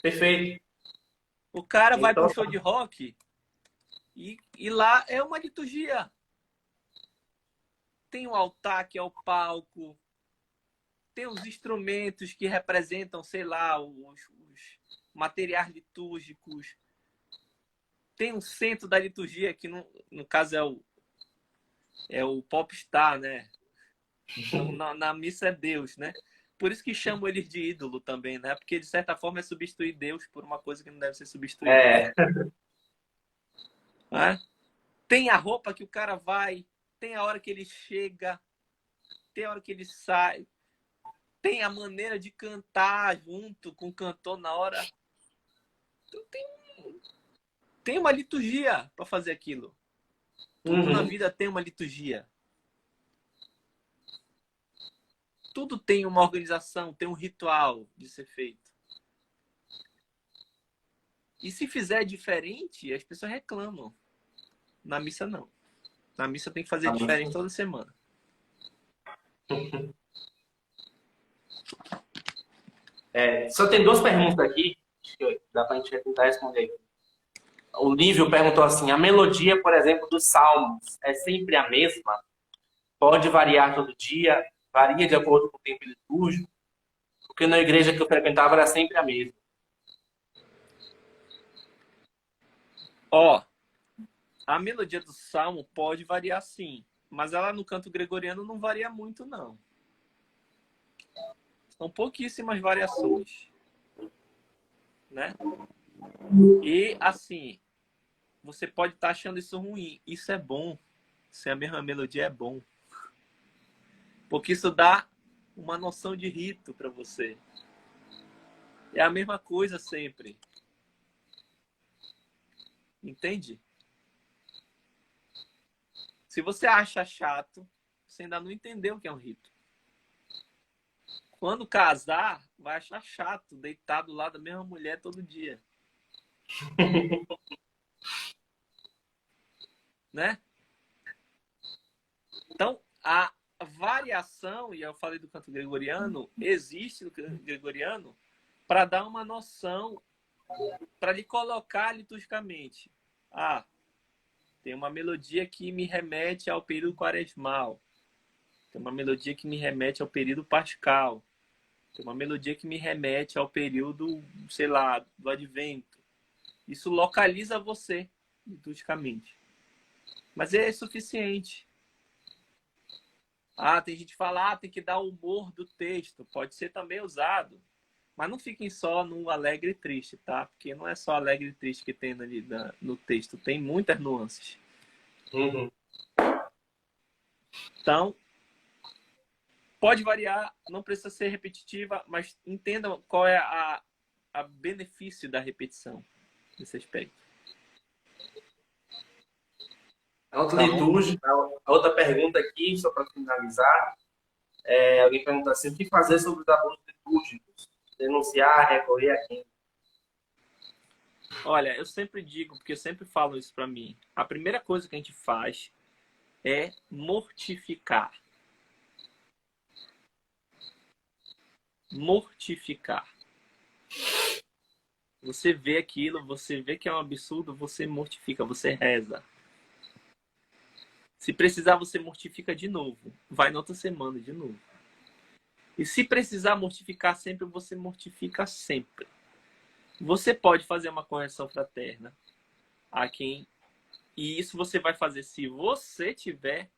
Perfeito.
O cara vai para um show de rock e lá é uma liturgia. Tem o altar, que é o palco. Tem os instrumentos que representam, sei lá, os materiais litúrgicos. Tem um centro da liturgia, que no caso é o popstar, né? Então, na missa é Deus, né? Por isso que chamam eles de ídolo também, né? Porque, de certa forma, é substituir Deus por uma coisa que não deve ser substituída. Né? Tem a roupa que o cara vai, tem a hora que ele chega, tem a hora que ele sai, tem a maneira de cantar junto com o cantor na hora. Então, tem uma liturgia para fazer aquilo. Tudo na vida tem uma liturgia. Tudo tem uma organização, tem um ritual de ser feito. E se fizer diferente, as pessoas reclamam. Na missa, não. Na missa tem que fazer diferente toda semana.
Só tem duas perguntas aqui, que dá pra gente tentar responder. O Lívio perguntou assim, a melodia, por exemplo, dos salmos é sempre a mesma? Pode variar todo dia? Varia de acordo com o tempo litúrgico? Porque na igreja que eu frequentava era sempre a mesma.
A melodia do salmo pode variar sim, mas ela no canto gregoriano não varia muito, não. São pouquíssimas variações, né? E, assim, você pode estar achando isso ruim. Isso é bom. Se a mesma melodia é bom. Porque isso dá uma noção de rito para você. É a mesma coisa sempre. Entende? Se você acha chato, você ainda não entendeu o que é um rito. Quando casar, vai achar chato deitar do lado da mesma mulher todo dia. Né? Então, a variação, e eu falei do canto gregoriano, existe no canto gregoriano para dar uma noção, para lhe colocar liturgicamente. Tem uma melodia que me remete ao período quaresmal. Tem uma melodia que me remete ao período pascal. Tem uma melodia que me remete ao período, sei lá, do advento. Isso localiza você liturgicamente. Mas é suficiente. Tem gente que fala, tem que dar o humor do texto. Pode ser também usado. Mas não fiquem só no alegre e triste, tá? Porque não é só alegre e triste que tem ali no texto. Tem muitas nuances. Então, pode variar, não precisa ser repetitiva, mas entendam qual é a benefício da repetição nesse aspecto.
A outra pergunta aqui, só para finalizar, alguém pergunta assim, o que fazer sobre os abusos litúrgicos? Denunciar, recorrer a quem?
Olha, eu sempre digo, porque eu sempre falo isso para mim. A primeira coisa que a gente faz é mortificar. Mortificar. Você vê aquilo, você vê que é um absurdo, você mortifica, você reza. Se precisar, você mortifica de novo. Vai na outra semana de novo. E se precisar mortificar sempre, você mortifica sempre. Você pode fazer uma correção fraterna a quem... E isso você vai fazer se você tiver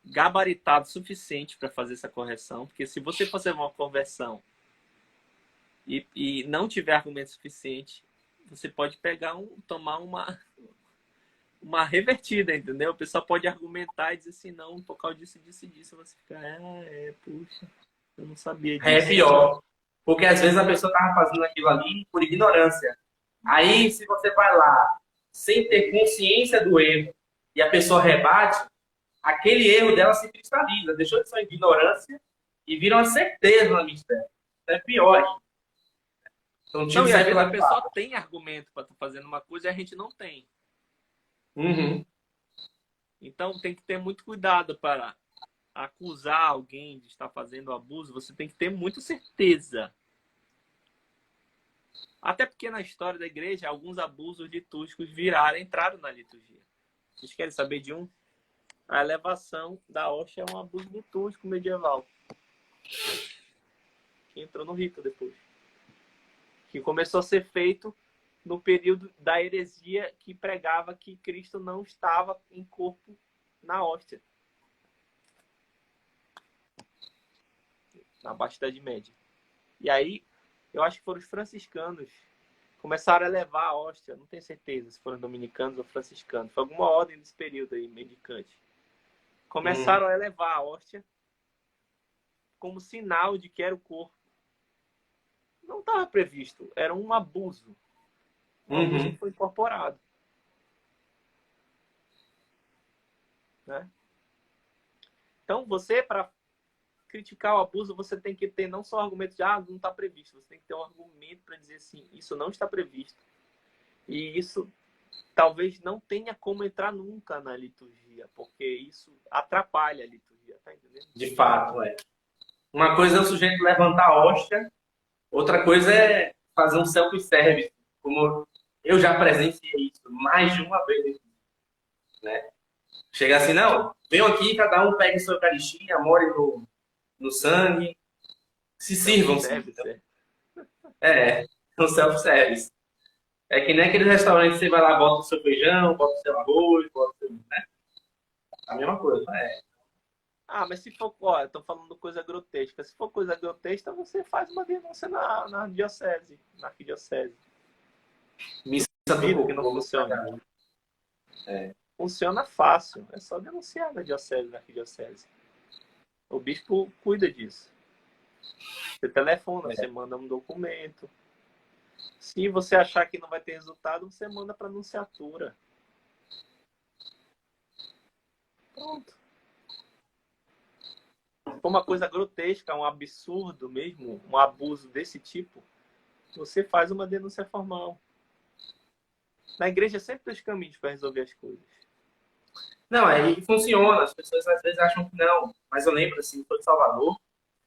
gabaritado o suficiente para fazer essa correção. Porque se você fazer uma conversão e não tiver argumento suficiente, você pode tomar uma revertida, entendeu? O pessoal pode argumentar e dizer assim, não, por causa disso, disso e disso. Você fica, puxa, eu não sabia disso.
É pior. Porque às vezes a pessoa estava fazendo aquilo ali por ignorância. Aí, se você vai lá sem ter consciência do erro e a pessoa rebate, aquele erro dela se cristaliza. Deixou de ser uma ignorância e vira uma certeza na mistério. É pior ainda. Então,
Não, e às vezes a pessoa tem argumento para estar fazendo uma coisa e a gente não tem.
Uhum.
Então tem que ter muito cuidado para acusar alguém de estar fazendo abuso. Você tem que ter muita certeza. Até porque na história da igreja, alguns abusos litúrgicos entraram na liturgia. Vocês querem saber de um? A elevação da hóstia é um abuso litúrgico medieval. Que entrou no rito depois. Que começou a ser feito no período da heresia que pregava que Cristo não estava em corpo na hóstia. Na Baixa Idade Média. E aí, eu acho que foram os franciscanos começaram a levar a hóstia, não tenho certeza se foram dominicanos ou franciscanos, foi alguma ordem desse período aí, mendicante. Começaram a elevar a hóstia como sinal de que era o corpo. Não estava previsto, era um abuso. Um abuso que foi incorporado. Né? Então, você, para criticar o abuso, você tem que ter não só argumentos de não está previsto, você tem que ter um argumento para dizer assim, isso não está previsto. E isso talvez não tenha como entrar nunca na liturgia, porque isso atrapalha a liturgia, tá entendendo?
De fato, é. Uma coisa é o sujeito levantar a hóstia, outra coisa é fazer um self-service, como eu já presenciei isso mais de uma vez, né? Chega assim, não, venham aqui, cada um pegue sua eucaristia, more no sangue, se sirvam. No self-service. É que nem aquele restaurante que você vai lá, bota o seu feijão, bota o seu arroz, bota o seu... Né? A mesma coisa, é.
Mas se for, eu tô falando coisa grotesca. Se for coisa grotesca, você faz uma denúncia na diocese, na arquidiocese.
Missa
que não funciona. Funciona fácil. É só denunciar na diocese, na arquidiocese. O bispo cuida disso. Você telefona, você manda um documento. Se você achar que não vai ter resultado, você manda para anunciatura. Pronto. Se for uma coisa grotesca, um absurdo mesmo, um abuso desse tipo, você faz uma denúncia formal. Na igreja sempre tem os caminhos para resolver as coisas.
Não, aí funciona. As pessoas às vezes acham que não. Mas eu lembro, assim, foi de Salvador,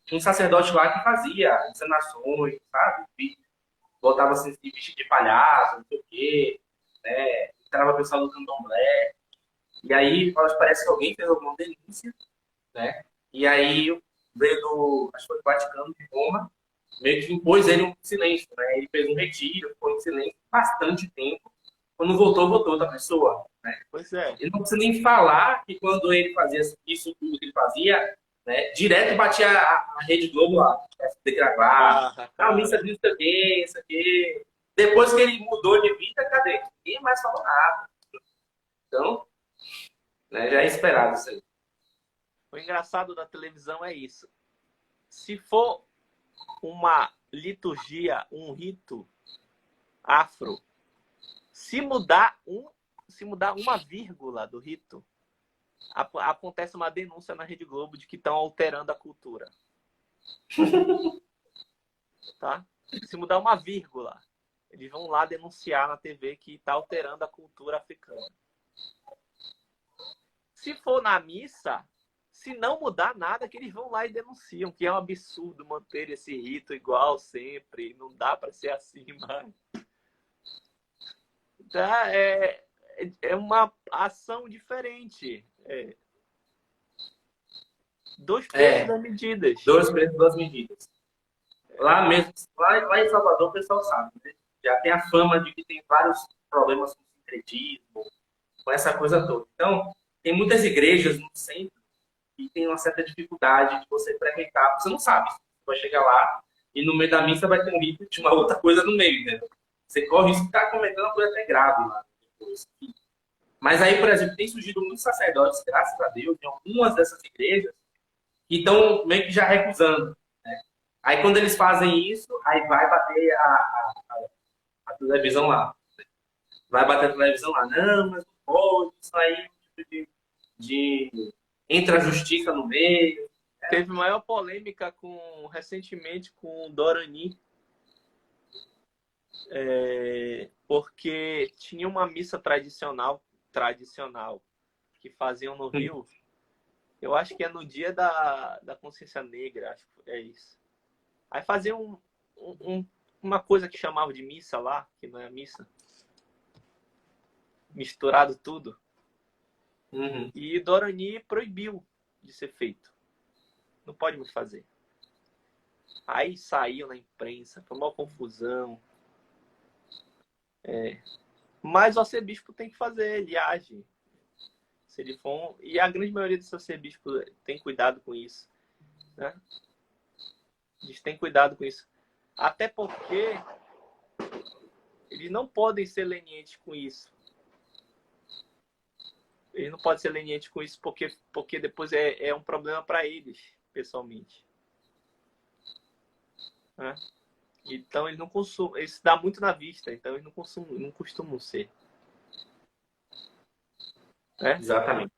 tinha um sacerdote lá que fazia encenações, sabe? Botava assim, vestido de palhaço, não sei o quê, né? Entrava o pessoal do candomblé. E aí, parece que alguém fez alguma denúncia, né? E aí, veio acho que foi do Vaticano de Roma, meio que impôs ele um silêncio, né? Ele fez um retiro, ficou em silêncio bastante tempo. Quando voltou outra pessoa, né?
Pois é.
Ele não precisa nem falar que quando ele fazia isso tudo que ele fazia, né? Direto batia a Rede Globo lá, de gravar, missa de isso aqui. Depois que ele mudou de vida, cadê? Ninguém mais falou nada. Então, né, já é esperado isso aí.
O engraçado da televisão é isso. Se for uma liturgia, um rito afro, se mudar uma vírgula do rito, acontece uma denúncia na Rede Globo de que estão alterando a cultura. Tá? Se mudar uma vírgula. Eles vão lá denunciar na TV que está alterando a cultura africana. Se for na missa, se não mudar nada, que eles vão lá e denunciam, que é um absurdo manter esse rito igual sempre, não dá para ser assim, mas... Tá? É uma ação diferente. Dois pesos, duas medidas.
Dois pesos, duas medidas. Lá mesmo, lá em Salvador, o pessoal sabe, né? Já tem a fama de que tem vários problemas com sincretismo, com essa coisa toda. Então, tem muitas igrejas no centro que tem uma certa dificuldade de você frequentar, porque você não sabe. Você vai chegar lá e no meio da missa vai ter um rito de uma outra coisa no meio, né? Você corre isso que está cometendo uma coisa até grave lá depois. Mas aí, por exemplo, tem surgido muitos sacerdotes, graças a Deus, em algumas dessas igrejas, que estão meio que já recusando. Né? Aí quando eles fazem isso, aí vai bater a televisão lá. Vai bater a televisão lá. Não, mas não pode, isso aí entra a justiça no meio.
Teve maior polêmica recentemente com o Dorani. Porque tinha uma missa tradicional que faziam no Rio. Eu acho que é no dia da consciência negra, acho que é isso. Aí faziam uma coisa que chamavam de missa lá, que não é missa. Misturado tudo.
Uhum.
E Dorani proibiu de ser feito. Não pode mais fazer. Aí saiu na imprensa, foi uma confusão. Mas o arcebispo tem que fazer, ele age. Se ele for, e a grande maioria dos arcebispos tem cuidado com isso. Né? Eles têm cuidado com isso. Até porque eles não podem ser lenientes com isso. Eles não podem ser lenientes com isso porque depois é um problema para eles, pessoalmente. Né? Então eles não consumem, isso dá muito na vista, então eles não costumam ser.
Exatamente.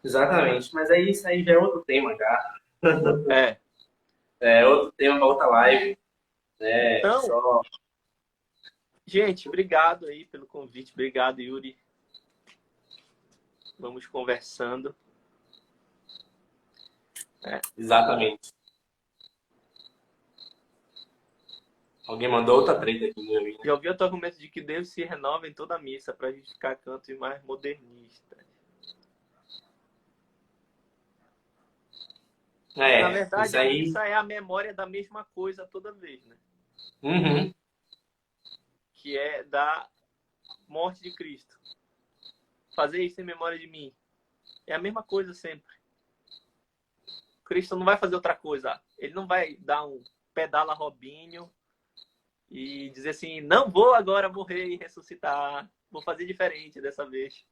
Exatamente, mas aí isso aí já é outro tema já. É outro tema, outra live.
Então, gente, obrigado aí pelo convite, obrigado, Yuri. Vamos conversando.
Exatamente. Alguém mandou outra treta aqui no meu.
Já ouvi outro argumento de que Deus se renova em toda a missa para justificar cantos mais modernistas. Na verdade, a missa é a memória da mesma coisa toda vez, né?
Uhum.
Que é da morte de Cristo. Fazer isso em memória de mim. É a mesma coisa sempre. Cristo não vai fazer outra coisa. Ele não vai dar um pedala Robinho e dizer assim, não vou agora morrer e ressuscitar. Vou fazer diferente dessa vez.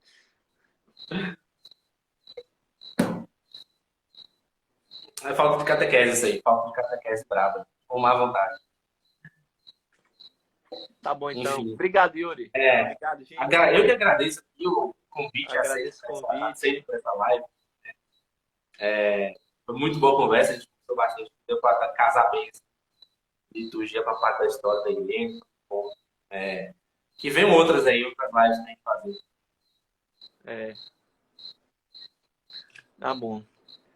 É falta de catequese isso aí. Falta de catequese brava. Com má vontade.
Tá bom, então.
Enfim.
Obrigado, Yuri. Obrigado, gente.
Eu que agradeço aqui o convite.
Agradeço o convite.
Aceito por essa live. Foi muito boa a conversa. A gente conversou bastante. Deu para casar bem liturgia para parte da história da igreja. Bom, que venham outras lives que tem que fazer.
Tá bom.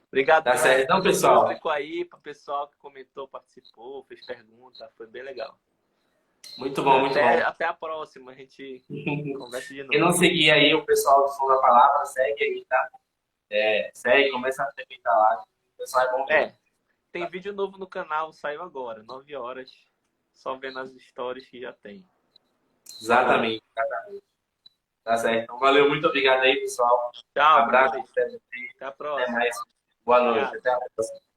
Obrigado.
Tá certo. Então, pessoal.
Ficou aí para o pessoal que comentou, participou, fez pergunta. Foi bem legal.
Muito bom, muito bom.
Até a próxima. A gente conversa de novo.
Quem não seguir aí o pessoal do Som da Palavra, segue aí, tá? Segue, começa a frequentar lá. O pessoal é bom mesmo.
Tem vídeo novo no canal, saiu agora, 9 horas. Só vendo as stories que já tem.
Exatamente. Tá certo. Então, valeu, muito obrigado aí, pessoal.
Tchau.
Um abraço.
Até a próxima.
Até mais. Boa noite. Até a próxima.